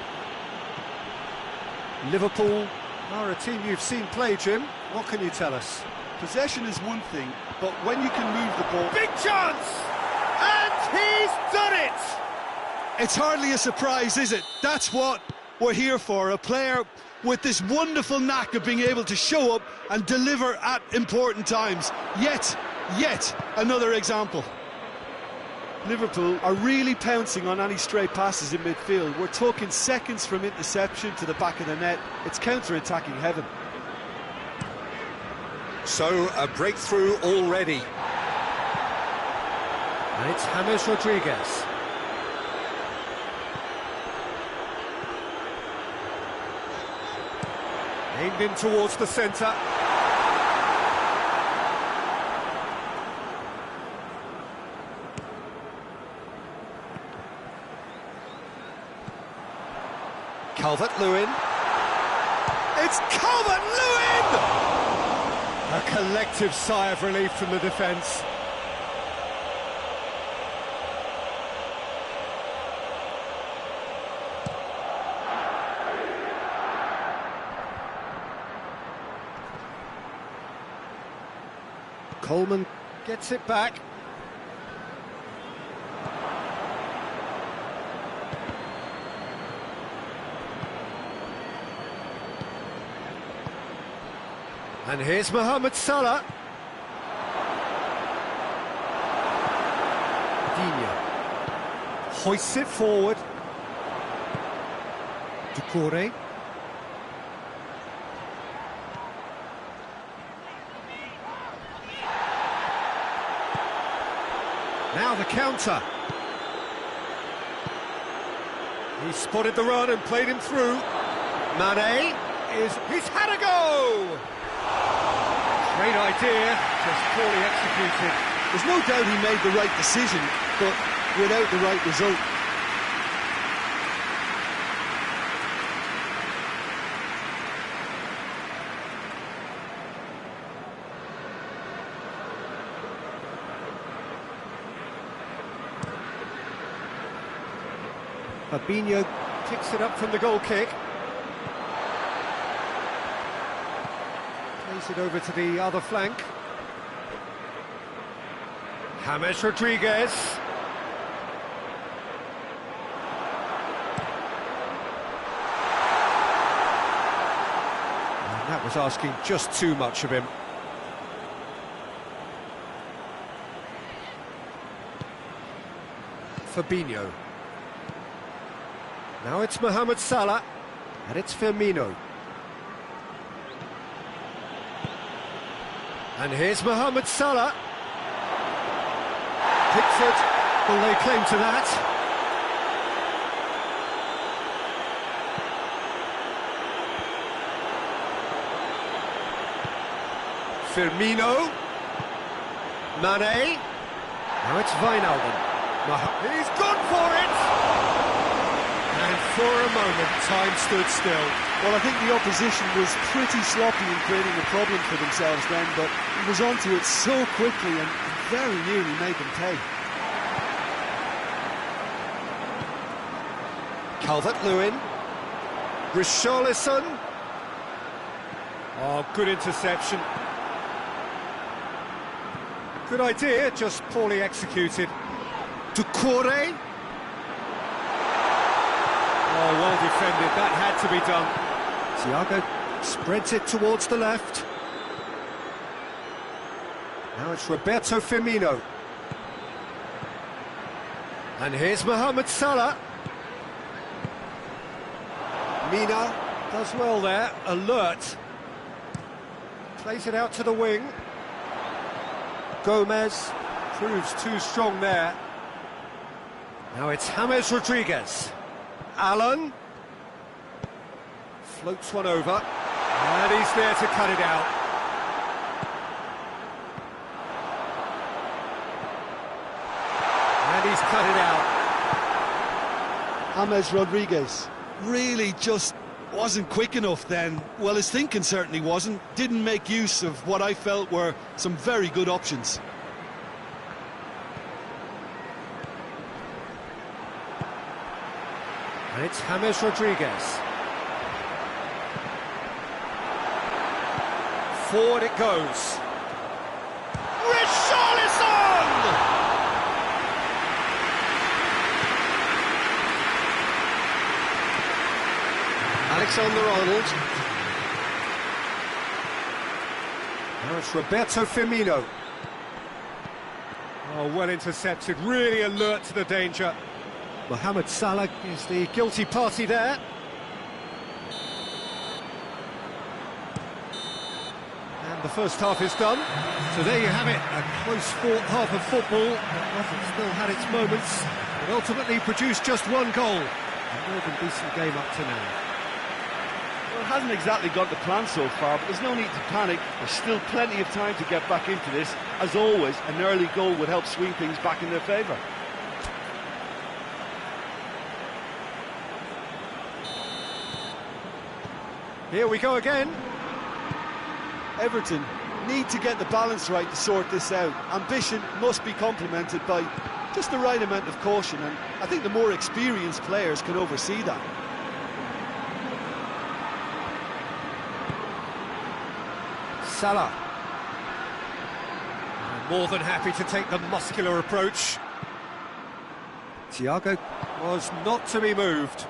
Liverpool are a team you've seen play, Jim. What can you tell us? Possession is one thing, but when you can move the ball... Big chance! And he's done it! It's hardly a surprise, is it? That's what we're here for, a player with this wonderful knack of being able to show up and deliver at important times. Yet another example. Liverpool are really pouncing on any stray passes in midfield. We're talking seconds from interception to the back of the net. It's counter-attacking heaven. So, a breakthrough already. And it's James Rodriguez. Aimed in towards the centre. Calvert-Lewin. It's Calvert-Lewin! A collective sigh of relief from the defence. Coleman gets it back. And here's Mohamed Salah. Digne hoists it forward. Doucouré. Now the counter. He spotted the run and played him through. Mane he's had a go! Great idea, just poorly executed. There's no doubt he made the right decision, but without the right result. Fabinho picks it up from the goal kick. Plays it over to the other flank. James Rodriguez. And that was asking just too much of him. Fabinho. Now it's Mohamed Salah, and it's Firmino. And here's Mohamed Salah. Pickford will lay claim to that. Firmino. Mane. Now it's Wijnaldum. He's gone for it! And for a moment, time stood still. Well, I think the opposition was pretty sloppy in creating a problem for themselves then, but he was onto it so quickly and very nearly made them pay. Calvert-Lewin. Richarlison. Oh, good interception. Good idea, just poorly executed. Doucouré. Oh, well defended, that had to be done. Thiago spreads it towards the left. Now it's Roberto Firmino. And here's Mohamed Salah. Mina does well there, alert. Plays it out to the wing. Gomez proves too strong there. Now it's James Rodriguez. Allen. Floats one over. And he's there to cut it out. And he's cut it out. James Rodriguez really just wasn't quick enough then. Well, his thinking certainly wasn't. Didn't make use of what I felt were some very good options. And it's James Rodriguez. Forward it goes. Richarlison! Alexander-Arnold. Now it's Roberto Firmino. Oh, well intercepted, really alert to the danger. Mohamed Salah is the guilty party there. And the first half is done. So there you have it, a close-fought half of football. It still had its moments, but ultimately produced just one goal. A more than decent game up to now. Well, it hasn't exactly got the plan so far, but there's no need to panic. There's still plenty of time to get back into this. As always, an early goal would help swing things back in their favour. Here we go again. Everton need to get the balance right to sort this out. Ambition must be complemented by just the right amount of caution, and I think the more experienced players can oversee that. Salah. More than happy to take the muscular approach. Thiago was not to be moved.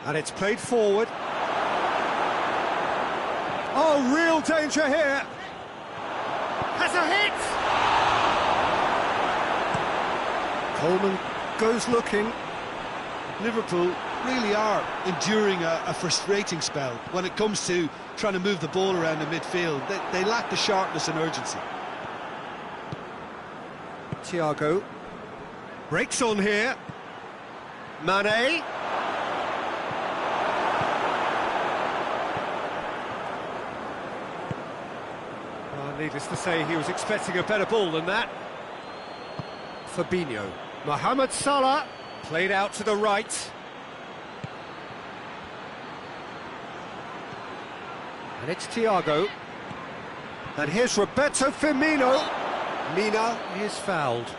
And it's played forward. Oh, real danger here. Has a hit. Coleman goes looking. Liverpool really are enduring a frustrating spell when it comes to trying to move the ball around the midfield. They lack the sharpness and urgency. Thiago breaks on here. Mane. Well, needless to say, he was expecting a better ball than that. Fabinho. Mohamed Salah played out to the right. And it's Thiago. And here's Roberto Firmino. Mina is fouled.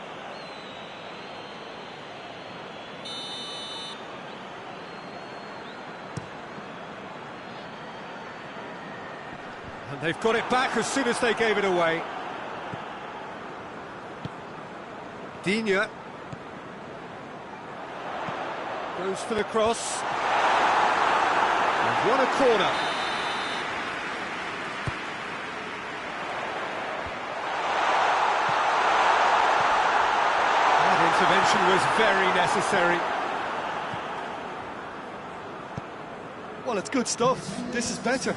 And they've got it back as soon as they gave it away. Digne goes for the cross. And what a corner. Intervention was very necessary. Well, it's good stuff. This is better.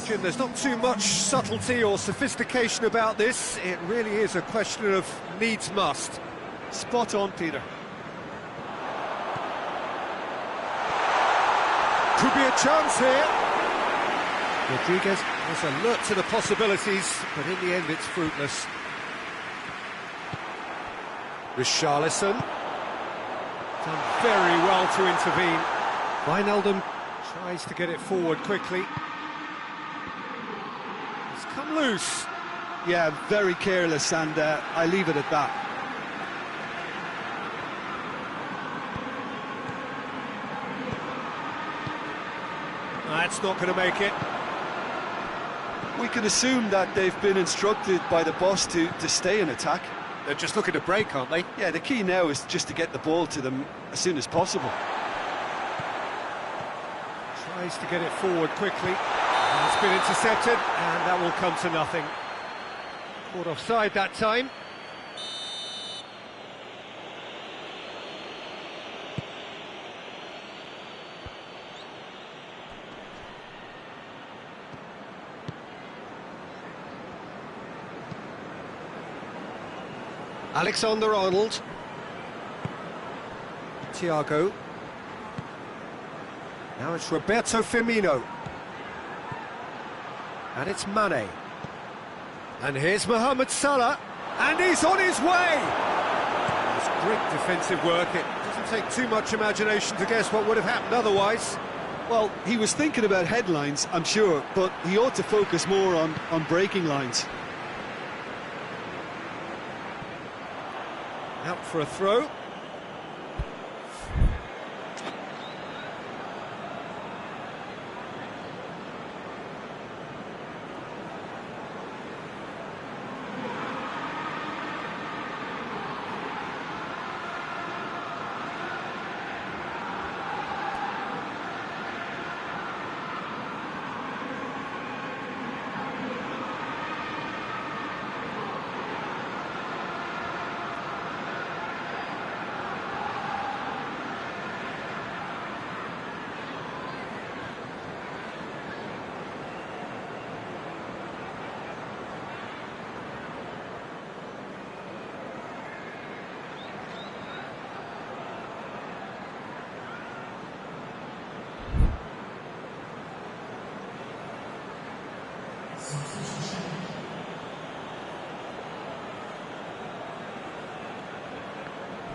Jim, there's not too much subtlety or sophistication about this. It really is a question of needs must. Spot on, Peter. Could be a chance here. Rodriguez was alert to the possibilities, but in the end it's fruitless. Richarlison done very well to intervene. Wijnaldum tries to get it forward quickly. It's come loose. Yeah, very careless, and I leave it at that. That's not going to make it. We can assume that they've been instructed by the boss to stay in attack. They're just looking to break, aren't they? Yeah, the key now is just to get the ball to them as soon as possible. Tries to get it forward quickly. And it's been intercepted, and that will come to nothing. Caught offside that time. Alexander-Arnold. Thiago. Now it's Roberto Firmino. And it's Mane. And here's Mohamed Salah. And he's on his way! It's great defensive work. It doesn't take too much imagination to guess what would have happened otherwise. Well, he was thinking about headlines, I'm sure, but he ought to focus more on breaking lines. Out for a throw.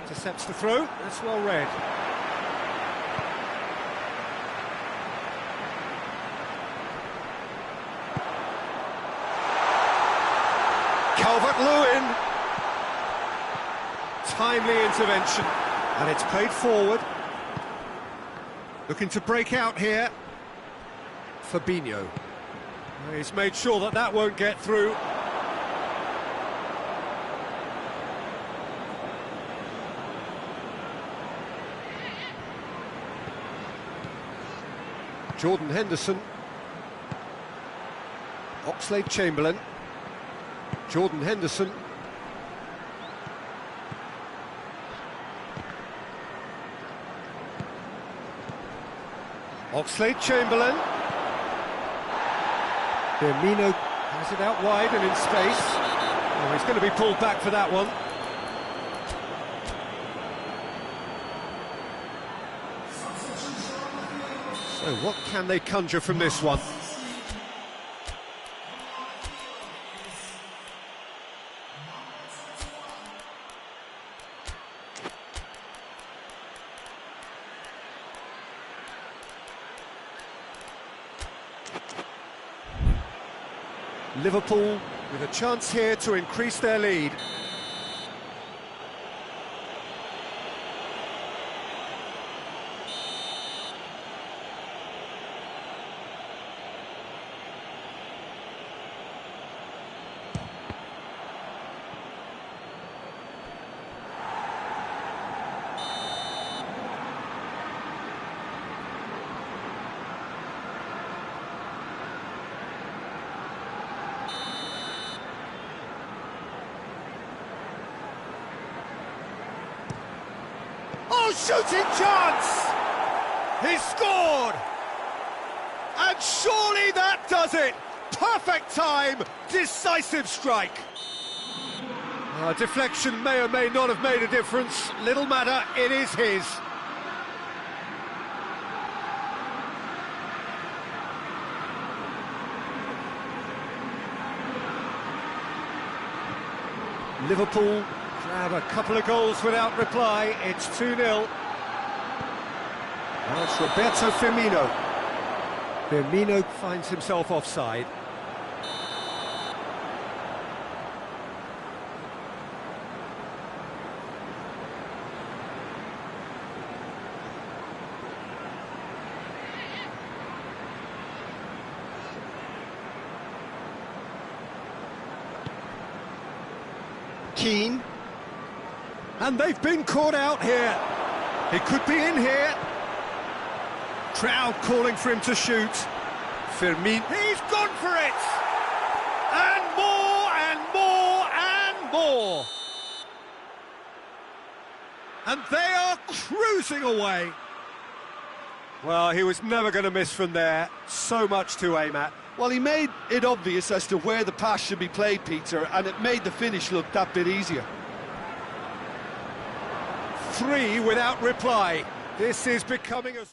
Intercepts the throw, that's well read. Calvert-Lewin. Timely intervention, and it's played forward. Looking to break out here. Fabinho. He's made sure that that won't get through. Jordan Henderson. Oxlade-Chamberlain. Jordan Henderson. Oxlade-Chamberlain. Firmino has it out wide and in space. Oh, he's going to be pulled back for that one. So what can they conjure from this one? Liverpool with a chance here to increase their lead. Oh, shooting chance! He's scored! And surely that does it! Perfect time, decisive strike! Deflection may or may not have made a difference. Little matter, it is his. Liverpool grab a couple of goals without reply. It's 2-0. Now it's Roberto Firmino. Firmino finds himself offside. Keane. And they've been caught out here. He could be in here. Crowd calling for him to shoot. Firmino. He's gone for it! And more, and more, and more! And they are cruising away. Well, he was never going to miss from there. So much to aim at. Well, he made it obvious as to where the pass should be played, Peter, and it made the finish look that bit easier. 3 without reply. This is becoming a...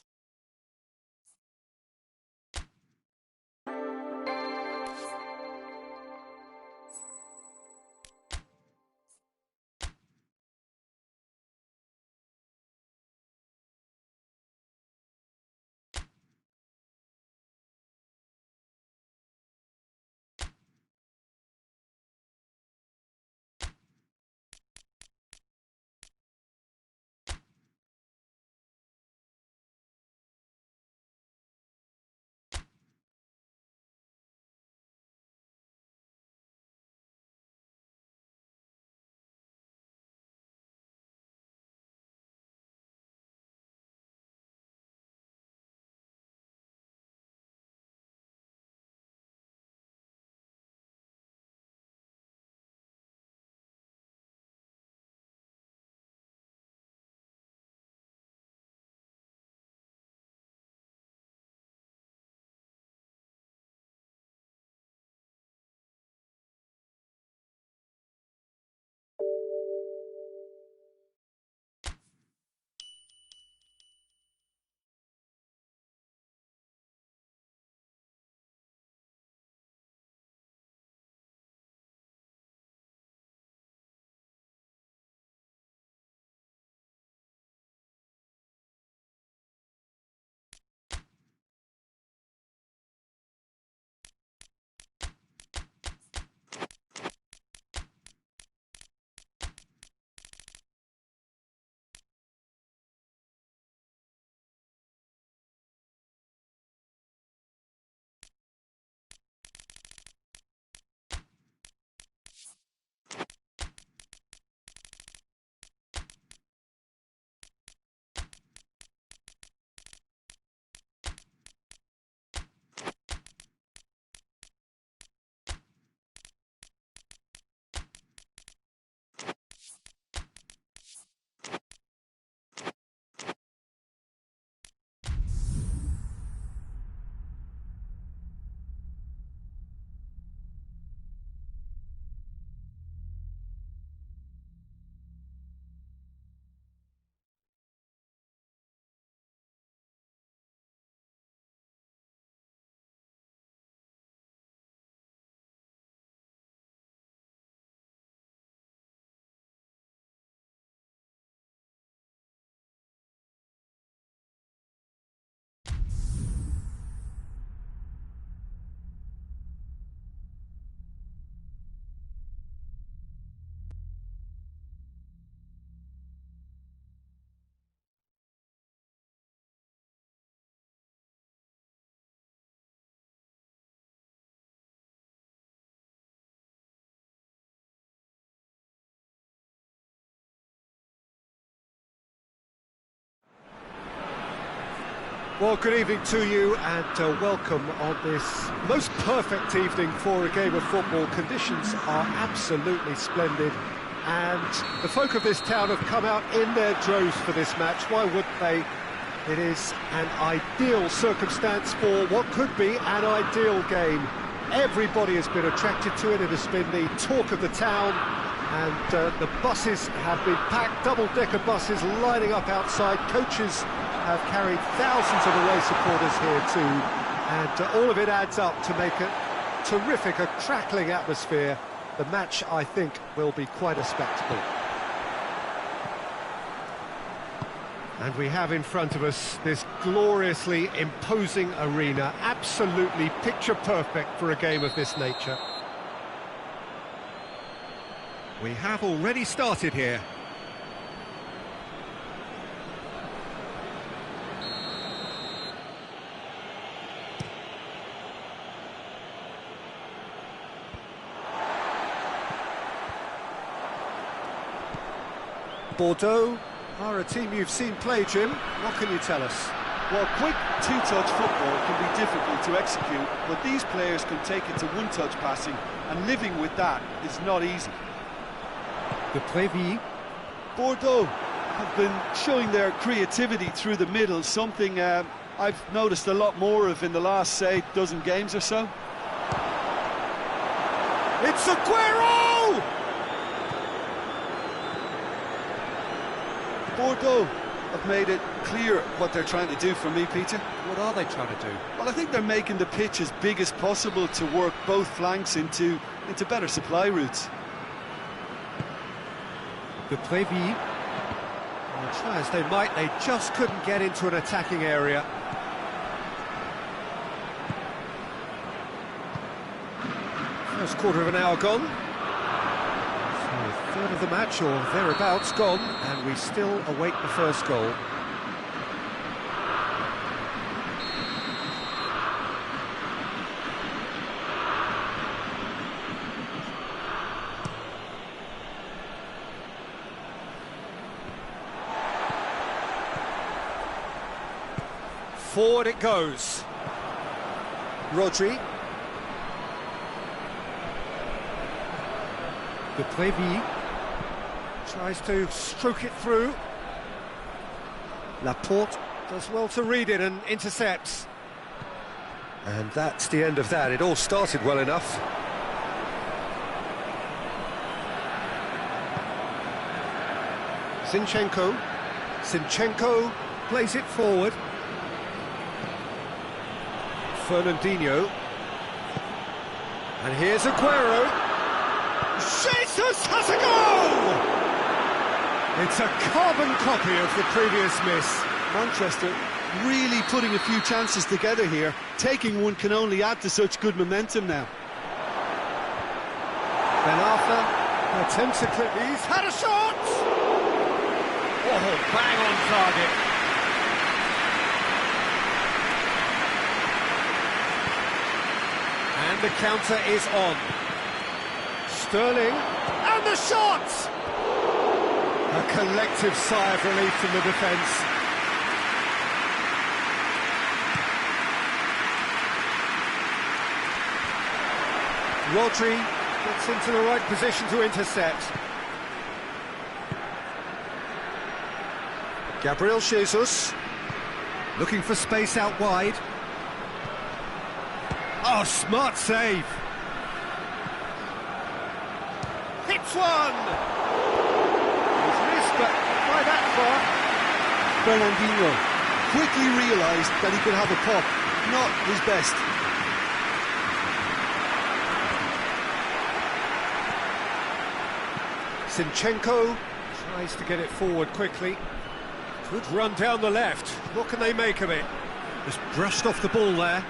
Well, good evening to you and welcome on this most perfect evening for a game of football. Conditions are absolutely splendid and the folk of this town have come out in their droves for this match. Why wouldn't they? It is an ideal circumstance for what could be an ideal game. Everybody has been attracted to it. It has been the talk of the town, and the buses have been packed, double-decker buses lining up outside. Coaches have carried thousands of away supporters here too, and all of it adds up to make a terrific, a crackling atmosphere. The match, I think, will be quite a spectacle. And we have in front of us this gloriously imposing arena, absolutely picture perfect for a game of this nature. We have already started here. Bordeaux are a team you've seen play, Jim. What can you tell us? Well, quick two-touch football can be difficult to execute, but these players can take it to one-touch passing, and living with that is not easy. De Préville. Bordeaux have been showing their creativity through the middle, something I've noticed a lot more of in the last, say, dozen games or so. It's Aguero! Bordeaux have made it clear what they're trying to do for me, Peter. What are they trying to do? Well, I think they're making the pitch as big as possible to work both flanks into better supply routes. De Préville. Try as they might, they just couldn't get into an attacking area. First quarter of an hour gone. So a third of the match, or thereabouts, gone, and we still await the first goal. Forward it goes. Rodri. De Préville tries to stroke it through. Laporte does well to read it and intercepts. And that's the end of that. It all started well enough. Zinchenko plays it forward. Fernandinho. And here's Aguero. Jesus has a goal! It's a carbon copy of the previous miss. Manchester really putting a few chances together here. Taking one can only add to such good momentum now. Ben Arthur attempts a clip. He's had a shot! Oh, bang on target. And the counter is on. Sterling, and the shot! A collective sigh of relief from the defence. Rodri gets into the right position to intercept. Gabriel Jesus, looking for space out wide. Oh, smart save. Hits one! It's missed, but by that far. Fernandinho quickly realised that he could have a pop. Not his best. Zinchenko tries to get it forward quickly. Good run down the left. What can they make of it? Just brushed off the ball there.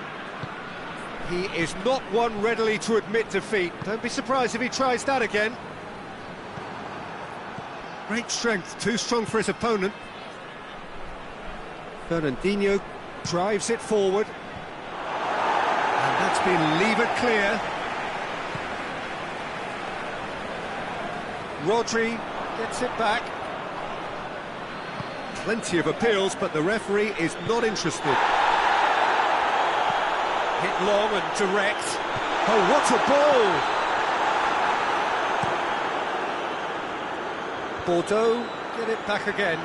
He is not one readily to admit defeat. Don't be surprised if he tries that again. Great strength, too strong for his opponent. Fernandinho drives it forward. And that's been levered clear. Rodri gets it back. Plenty of appeals, but the referee is not interested. Hit long and direct. Oh, what a ball! Bordeaux get it back again.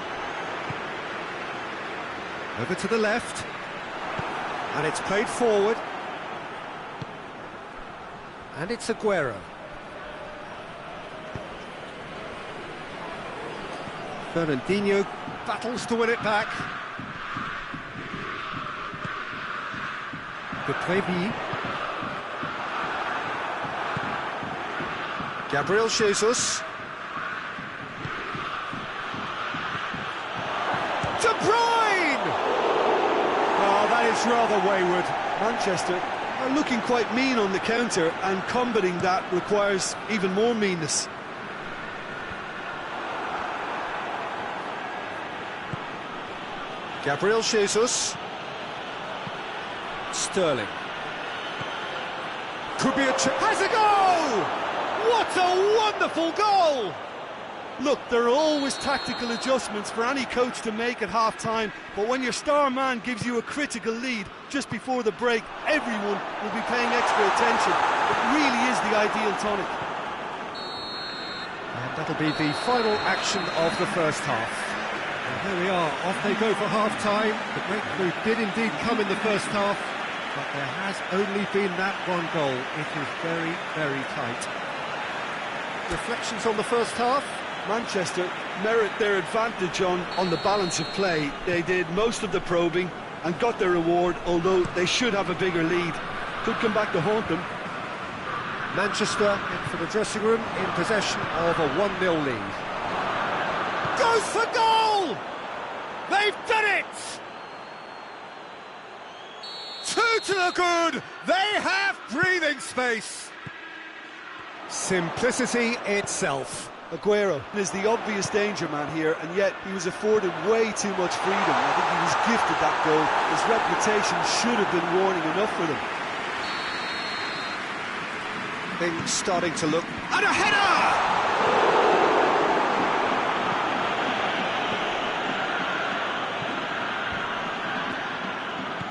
Over to the left. And it's played forward. And it's Aguero. Fernandinho battles to win it back. De Préville. Gabriel Jesus. De Bruyne! Oh, that is rather wayward. Manchester are looking quite mean on the counter, and combating that requires even more meanness. Gabriel Jesus. Sterling. Could be a chance. Has a goal! What a wonderful goal! Look, there are always tactical adjustments for any coach to make at half-time, but when your star man gives you a critical lead just before the break, everyone will be paying extra attention. It really is the ideal tonic. And that'll be the final action of the first half. And there we are, off they go for half-time. The breakthrough did indeed come in the first half, but there has only been that one goal. It is very, very tight. Reflections on the first half? Manchester merit their advantage on the balance of play. They did most of the probing and got their reward, although they should have a bigger lead. Could come back to haunt them. Manchester in for the dressing room in possession of a 1-0 lead. Goes for goal! They've done it! 2 to the good! They have breathing space! Simplicity itself. Aguero is the obvious danger man here, and yet he was afforded way too much freedom. I think he was gifted that goal. His reputation should have been warning enough for them. Things starting to look... And a header!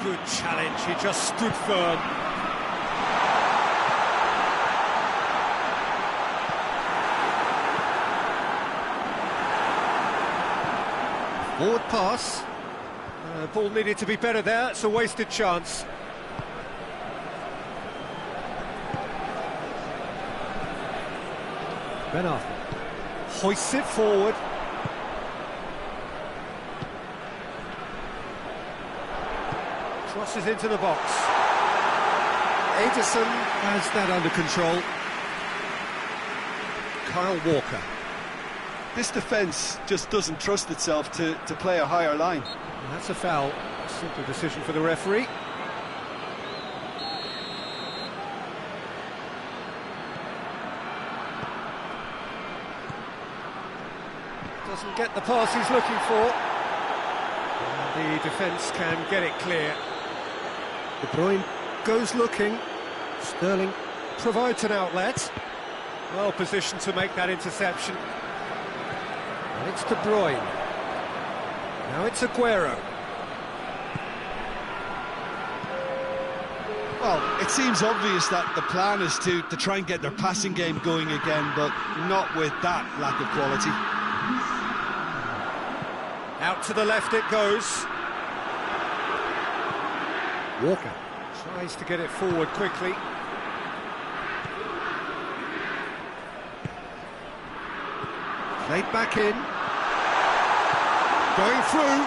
Good challenge, he just stood firm. Forward pass. Ball needed to be better there, it's a wasted chance. Ben Arthur hoists it forward. Crosses into the box. Ederson has that under control. Kyle Walker. This defence just doesn't trust itself to play a higher line. And that's a foul. Simple decision for the referee. Doesn't get the pass he's looking for. And the defence can get it clear. De Bruyne goes looking. Sterling provides an outlet. Well positioned to make that interception. And it's De Bruyne. Now it's Aguero. Well, it seems obvious that the plan is to try and get their passing game going again, but not with that lack of quality. Out to the left it goes. Walker tries to get it forward quickly. Played back in. Going through.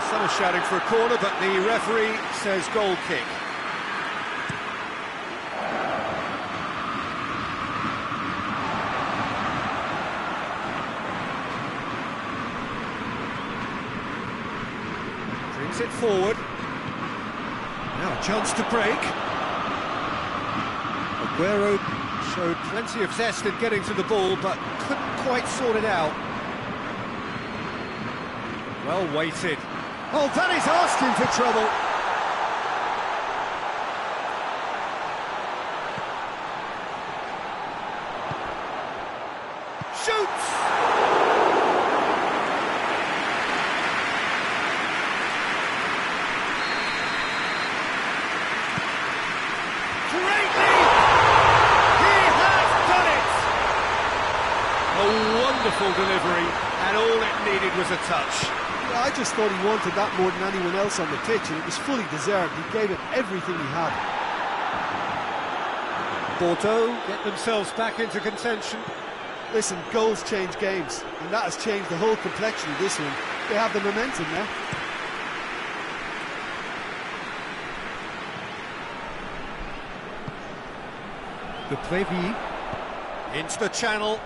Some are shouting for a corner, but the referee says goal kick. Brings it forward. Now a chance to break. Aguero showed plenty of zest in getting to the ball, but couldn't quite sort it out. Well weighted. Oh, that is asking for trouble. Shoots! Great lead! He has done it! A wonderful delivery, and all it needed was a touch. I just thought he wanted that more than anyone else on the pitch, and it was fully deserved. He gave it everything he had. Bordeaux get themselves back into contention. Listen, goals change games, and that has changed the whole complexion of this one. They have the momentum now. The Prévis into the channel.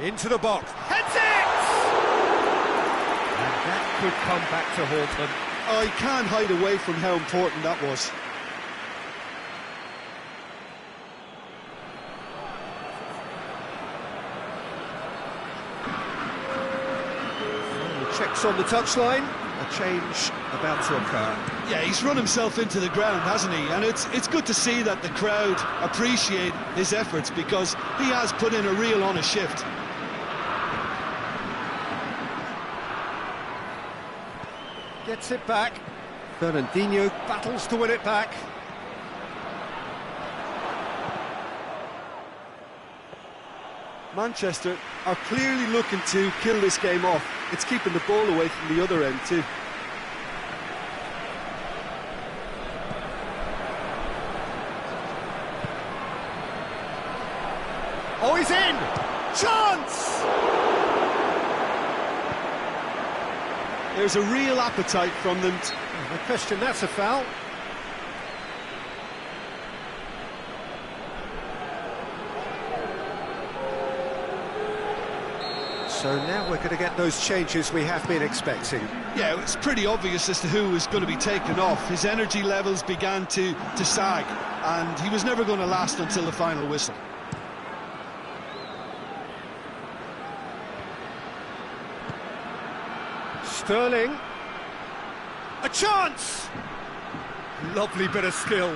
Into the box. Heads it! And that could come back to haunt them. Oh, you can't hide away from how important that was. Checks on the touchline. A change about to occur. Yeah, he's run himself into the ground, hasn't he? And it's good to see that the crowd appreciate his efforts, because he has put in a real honest shift. Gets it back. Fernandinho battles to win it back. Manchester are clearly looking to kill this game off. It's keeping the ball away from the other end too. in! Chance! There's a real appetite from them. No question, that's a foul. So now we're going to get those changes we have been expecting. Yeah, it's pretty obvious as to who was going to be taken off. His energy levels began to sag, and he was never going to last until the final whistle. Sterling. A chance! Lovely bit of skill.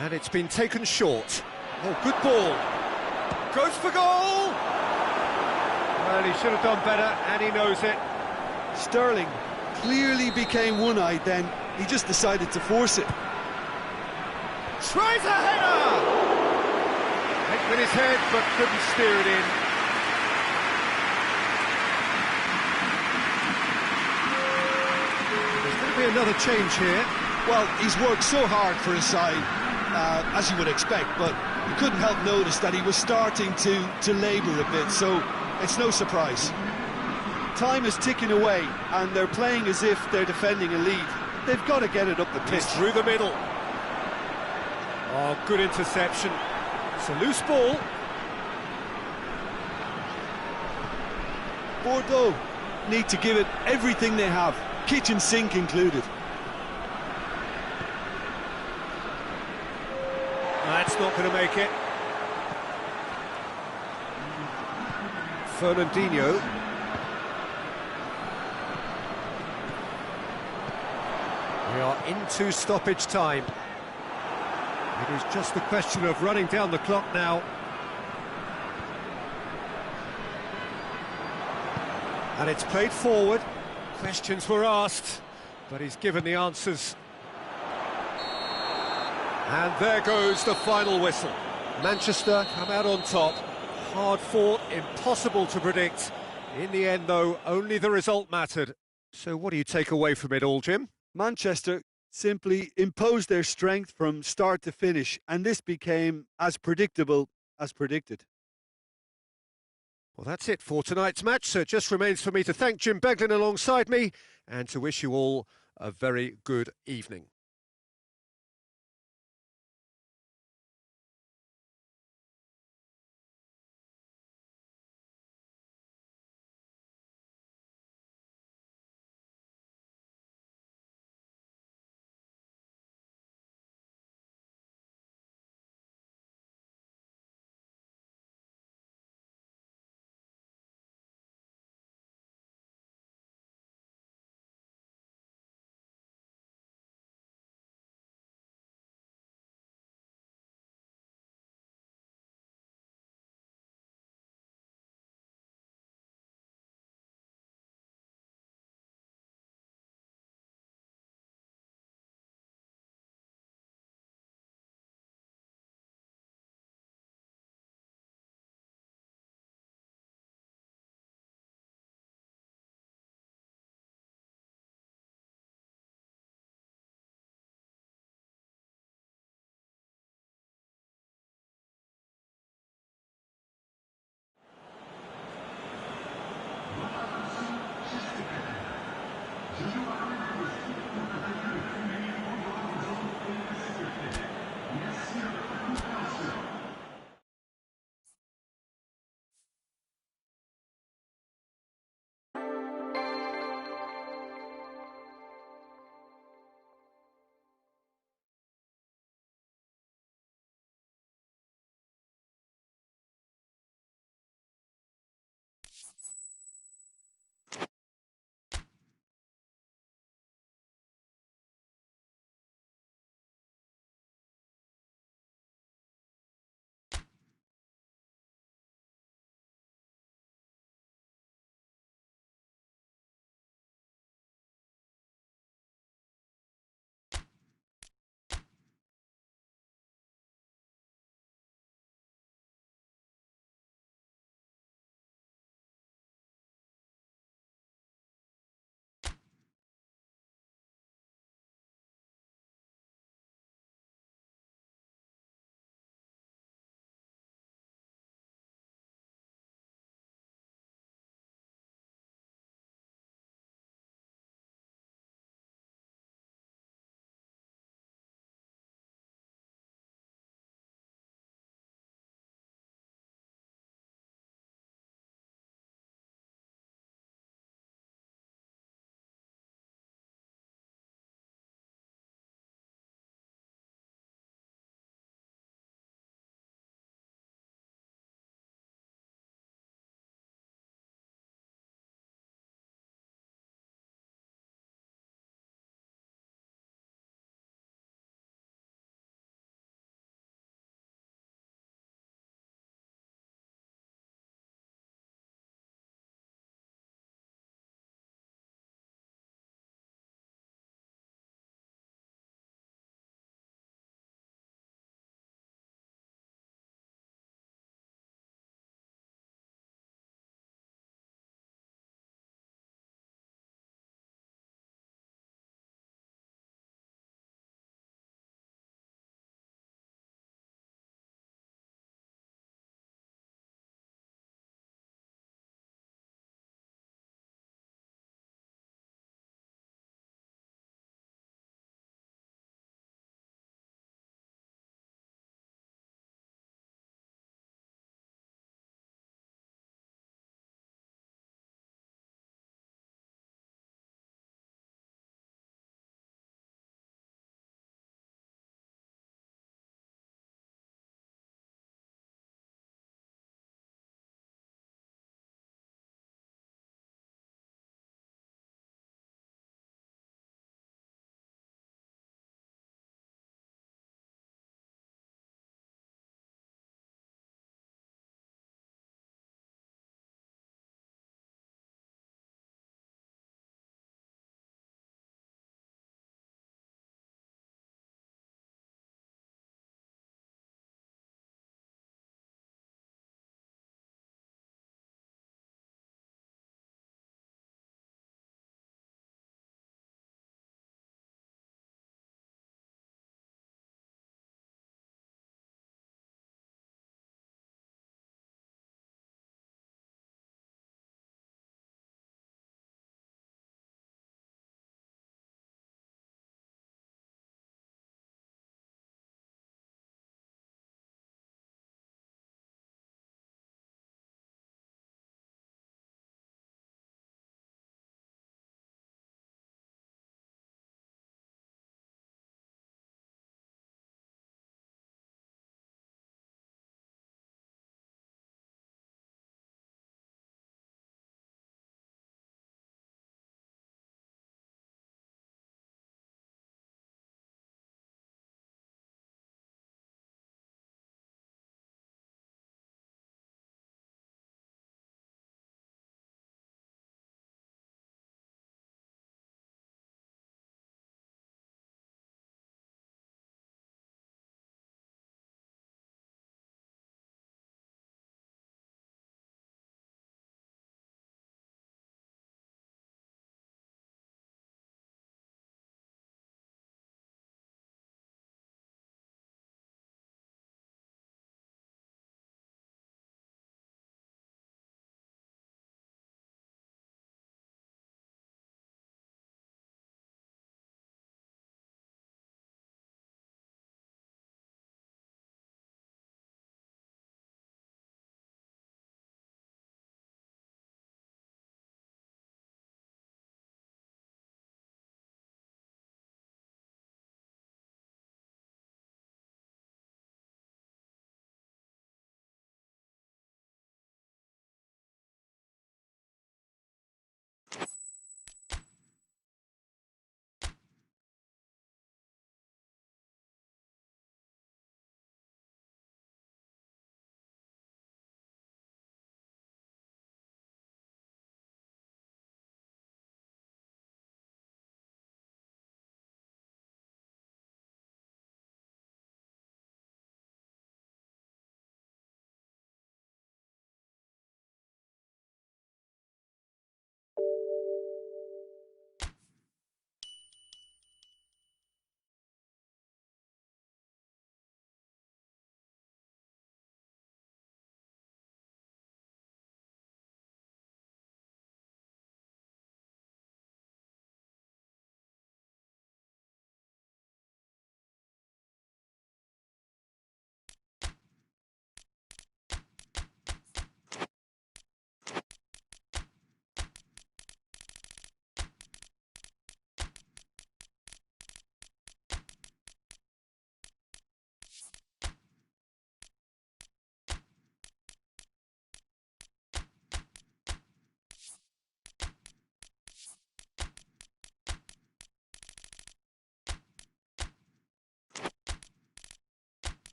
And it's been taken short. Oh, good ball. Goes for goal! Well, he should have done better, and he knows it. Sterling clearly became one-eyed then. He just decided to force it. Tries a header! Hit with his head, but couldn't steer it in. There's going to be another change here. Well, he's worked so hard for his side, as you would expect, but you couldn't help notice that he was starting to labour a bit, so it's no surprise. Time is ticking away, and they're playing as if they're defending a lead. They've got to get it up the pitch. It's through the middle. Oh, good interception. It's a loose ball. Bordeaux need to give it everything they have, kitchen sink included. That's not going to make it. Fernandinho. We are into stoppage time. It is just a question of running down the clock now. And it's played forward. Questions were asked, but he's given the answers. And there goes the final whistle. Manchester come out on top. Hard fought, impossible to predict. In the end, though, only the result mattered. So what do you take away from it all, Jim? Manchester simply imposed their strength from start to finish, and this became as predictable as predicted. Well, that's it for tonight's match, so it just remains for me to thank Jim Beglin alongside me and to wish you all a very good evening.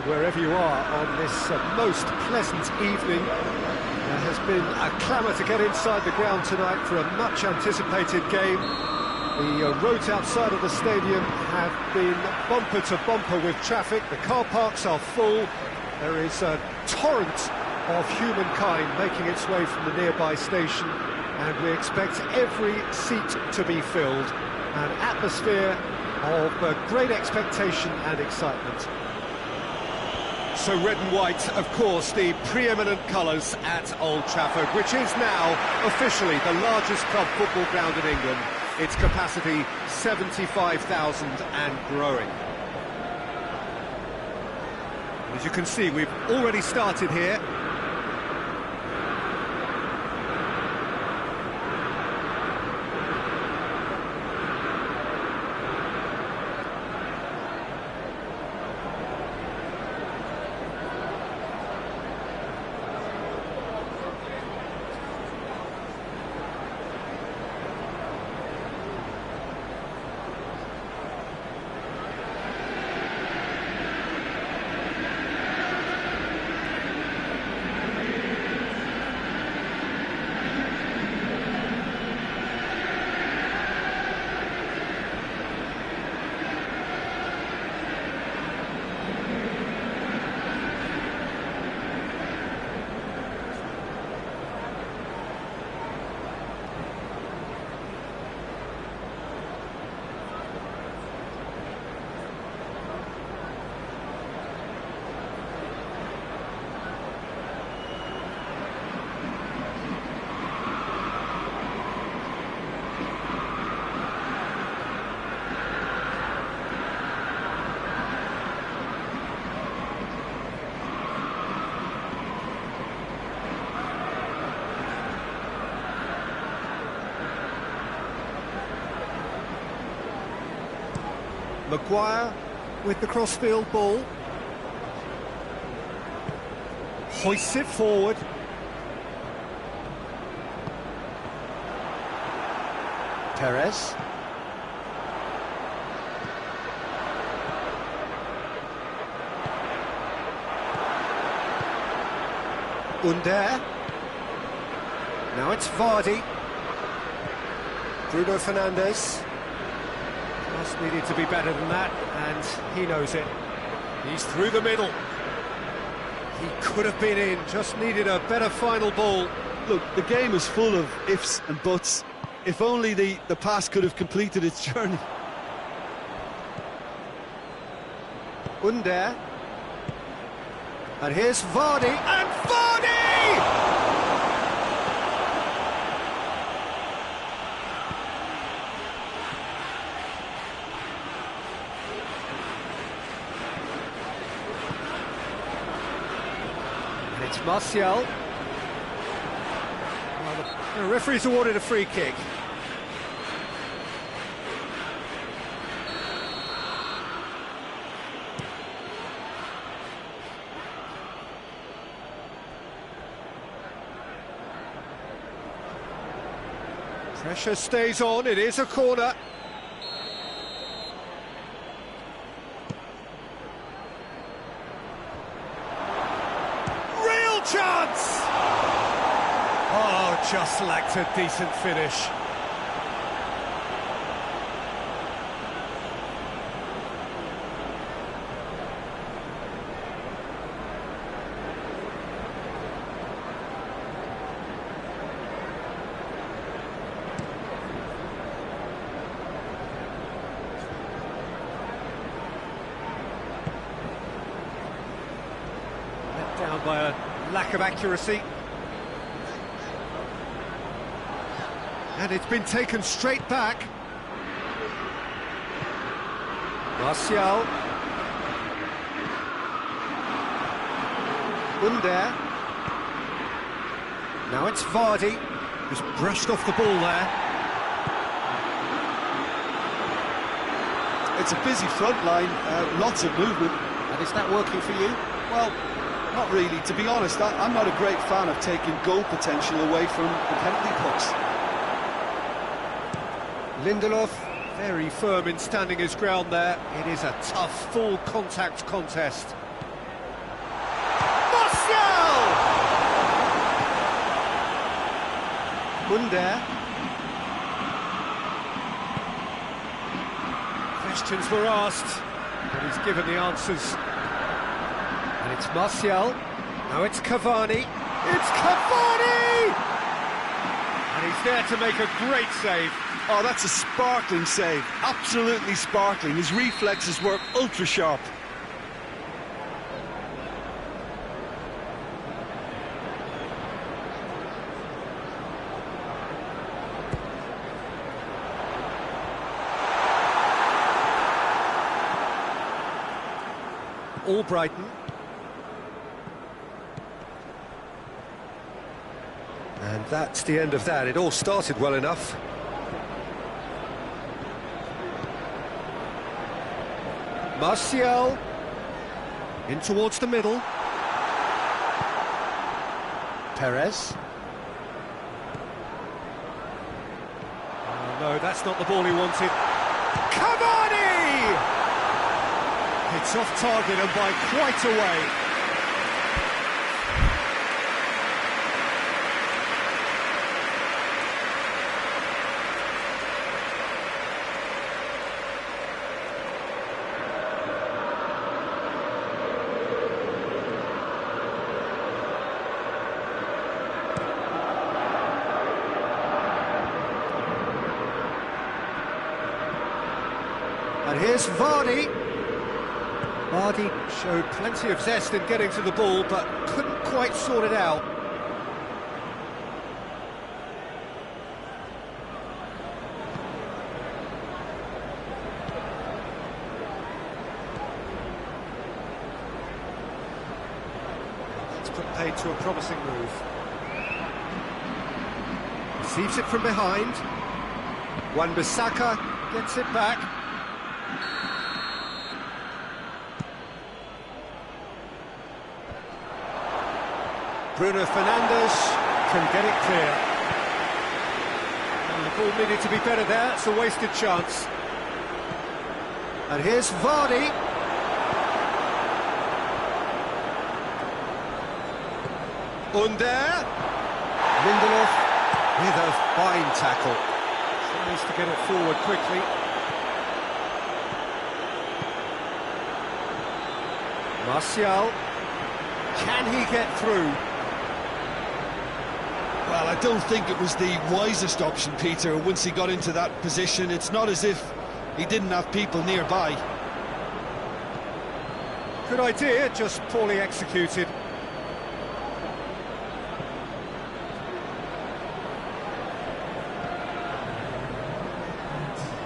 Wherever you are on this most pleasant evening, there has been a clamour to get inside the ground tonight for a much-anticipated game. The roads outside of the stadium have been bumper to bumper with traffic. The car parks are full. There is a torrent of humankind making its way from the nearby station, and we expect every seat to be filled. An atmosphere of great expectation and excitement. So red and white, of course, the preeminent colours at Old Trafford, which is now officially the largest club football ground in England. Its capacity 75,000 and growing. As you can see, we've already started here. Maguire with the crossfield ball. Hoists it forward. Perez. Under. Now it's Vardy. Bruno Fernandes. Just needed to be better than that, and he knows it. He's through the middle. He could have been in, just needed a better final ball. Look, the game is full of ifs and buts. If only the pass could have completed its journey. Under. And here's Vardy, and Vardy! And it's Martial. Well, the referee's awarded a free kick. Pressure stays on, it is a corner. Real chance! Oh, just lacked a decent finish. Down by a lack of accuracy. And it's been taken straight back. Martial. Under. Now it's Vardy, who's brushed off the ball there. It's a busy front line, lots of movement. And is that working for you? Well, not really. To be honest, I'm not a great fan of taking goal potential away from the penalty box. Lindelof, very firm in standing his ground there. It is a tough, full contact contest. Under. Questions were asked, but he's given the answers. And it's Martial. Now it's Cavani. It's Cavani! And he's there to make a great save. Oh, that's a sparkling save. Absolutely sparkling. His reflexes were ultra sharp. All Brighton. And that's the end of that. It all started well enough. Martial. In towards the middle. Perez. Oh, no, that's not the ball he wanted. Cavani! It's off target and by quite a way. And here's Vardy. Vardy showed plenty of zest in getting to the ball, but couldn't quite sort it out. It's put paid to a promising move. Receives it from behind. Wan-Bissaka gets it back. Bruno Fernandes can get it clear. And the ball needed to be better there, it's a wasted chance. And here's Vardy. Under. Lindelof with a fine tackle. Tries to get it forward quickly. Martial. Can he get through? Well, I don't think it was the wisest option, Peter, once he got into that position. It's not as if he didn't have people nearby. Good idea, just poorly executed.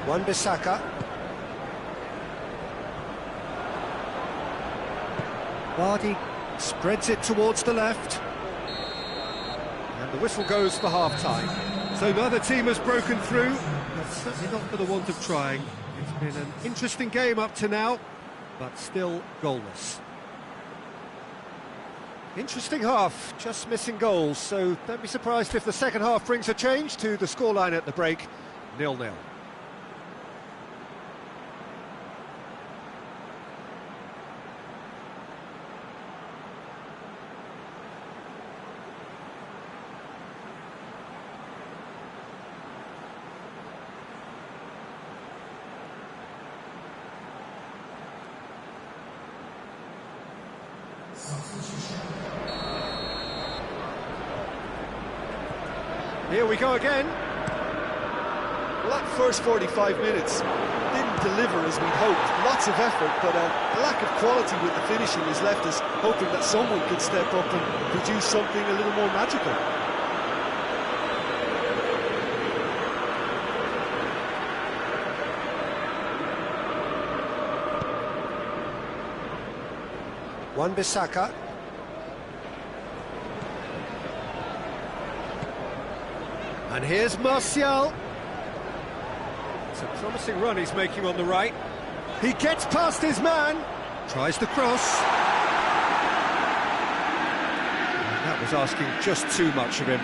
Wan-Bissaka. Vardy spreads it towards the left. And the whistle goes for half-time. So neither team has broken through, but certainly not for the want of trying. It's been an interesting game up to now, but still goalless. Interesting half, just missing goals, so don't be surprised if the second half brings a change to the scoreline at the break, 0-0. Here we go again. Well, that first 45 minutes didn't deliver as we'd hoped. Lots of effort, but a lack of quality with the finishing has left us hoping that someone could step up and produce something a little more magical. Wan-Bissaka. And here's Martial. It's a promising run he's making on the right. He gets past his man. Tries the cross. And that was asking just too much of him.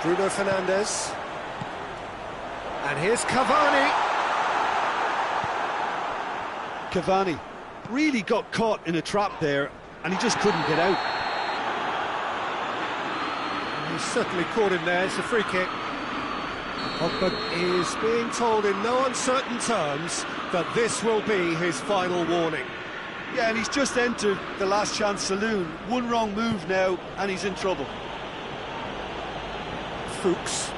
Bruno Fernandes. And here's Cavani. Cavani really got caught in a trap there, and he just couldn't get out. He's certainly caught him there. It's a free kick. Pogba is being told in no uncertain terms that this will be his final warning. Yeah, and he's just entered the last chance saloon. One wrong move now, and he's in trouble. Fuchs.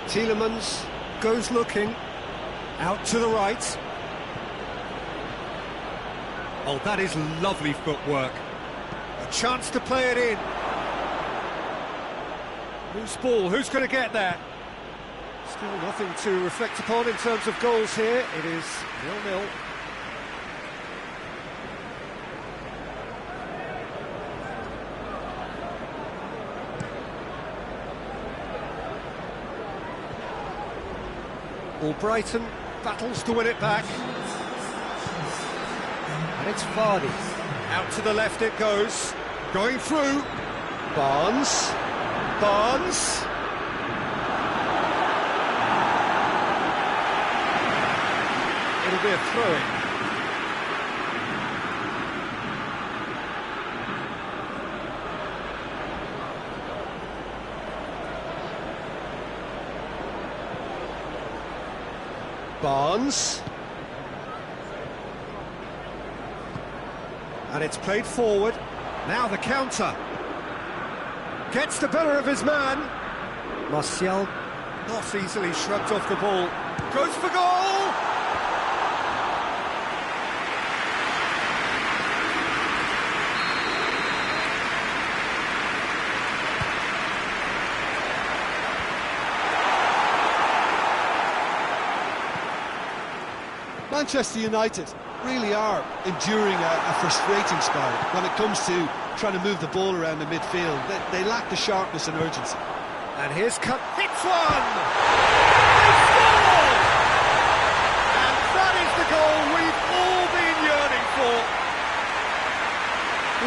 Tielemans goes looking. Out to the right. Oh, that is lovely footwork. A chance to play it in. Loose ball, who's going to get that? Still nothing to reflect upon in terms of goals here. It is 0-0. Brighton battles to win it back. And it's Vardy. Out to the left it goes. Going through. Barnes. Barnes. It'll be a throw-in. Barnes. And it's played forward. Now the counter. Gets the better of his man. Martial not easily shrugged off the ball. Goes for goal! Manchester United really are enduring a frustrating spell when it comes to trying to move the ball around the midfield. They lack the sharpness and urgency. And here's cut. Hits one! They score! And that is the goal we've all been yearning for.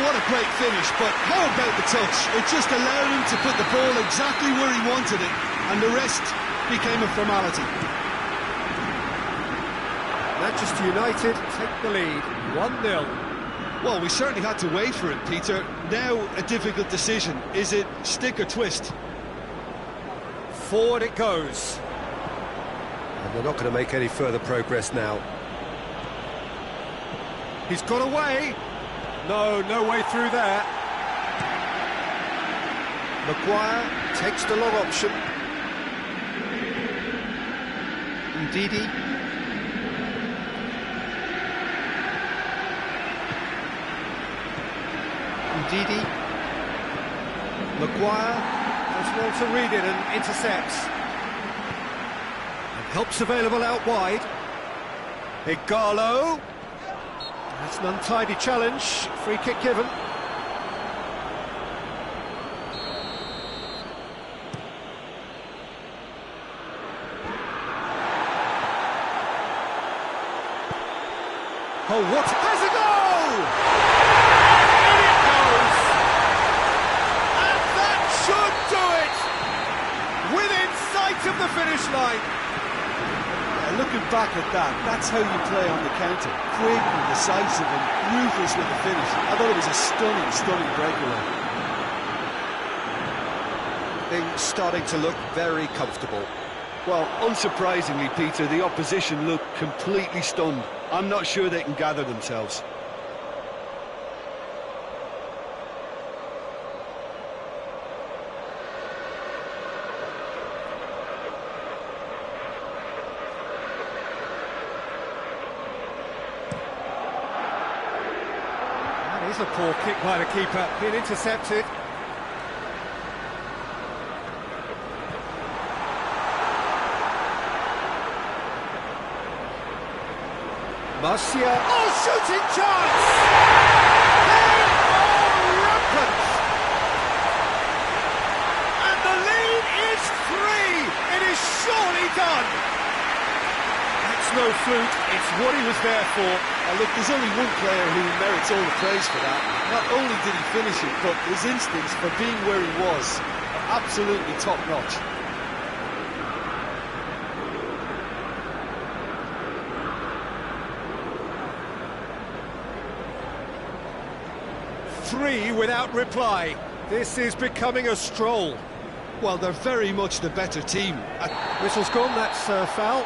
What a great finish, but how about the touch? It just allowed him to put the ball exactly where he wanted it, and the rest became a formality. Manchester United take the lead, 1-0. Well, we certainly had to wait for it, Peter. Now a difficult decision. Is it stick or twist? Forward it goes. And they're not going to make any further progress now. He's got away. No way through there. Maguire takes the long option. Ndidi. Ndidi. Maguire does well to read it and intercepts. And help's available out wide. Igalo. That's an untidy challenge. Free kick given. Oh, what? Has a goal! In it goes! And that should do it! Within sight of the finish line. Looking back at that, that's how you play on the counter. Quick and decisive and ruthless with the finish. I thought it was a stunning breakaway. Things starting to look very comfortable. Well, unsurprisingly, Peter, the opposition look completely stunned. I'm not sure they can gather themselves. That is a poor kick by the keeper, being intercepted. Martial, oh, shooting chance! They are rampant! And the lead is 3! It is surely done! That's no no fluke, it's what he was there for. Look, there's only one player who merits all the praise for that. Not only did he finish it, but his instincts for being where he was are absolutely top-notch. Three without reply. This is becoming a stroll. Well, they're very much the better team. Whistle's gone, that's foul.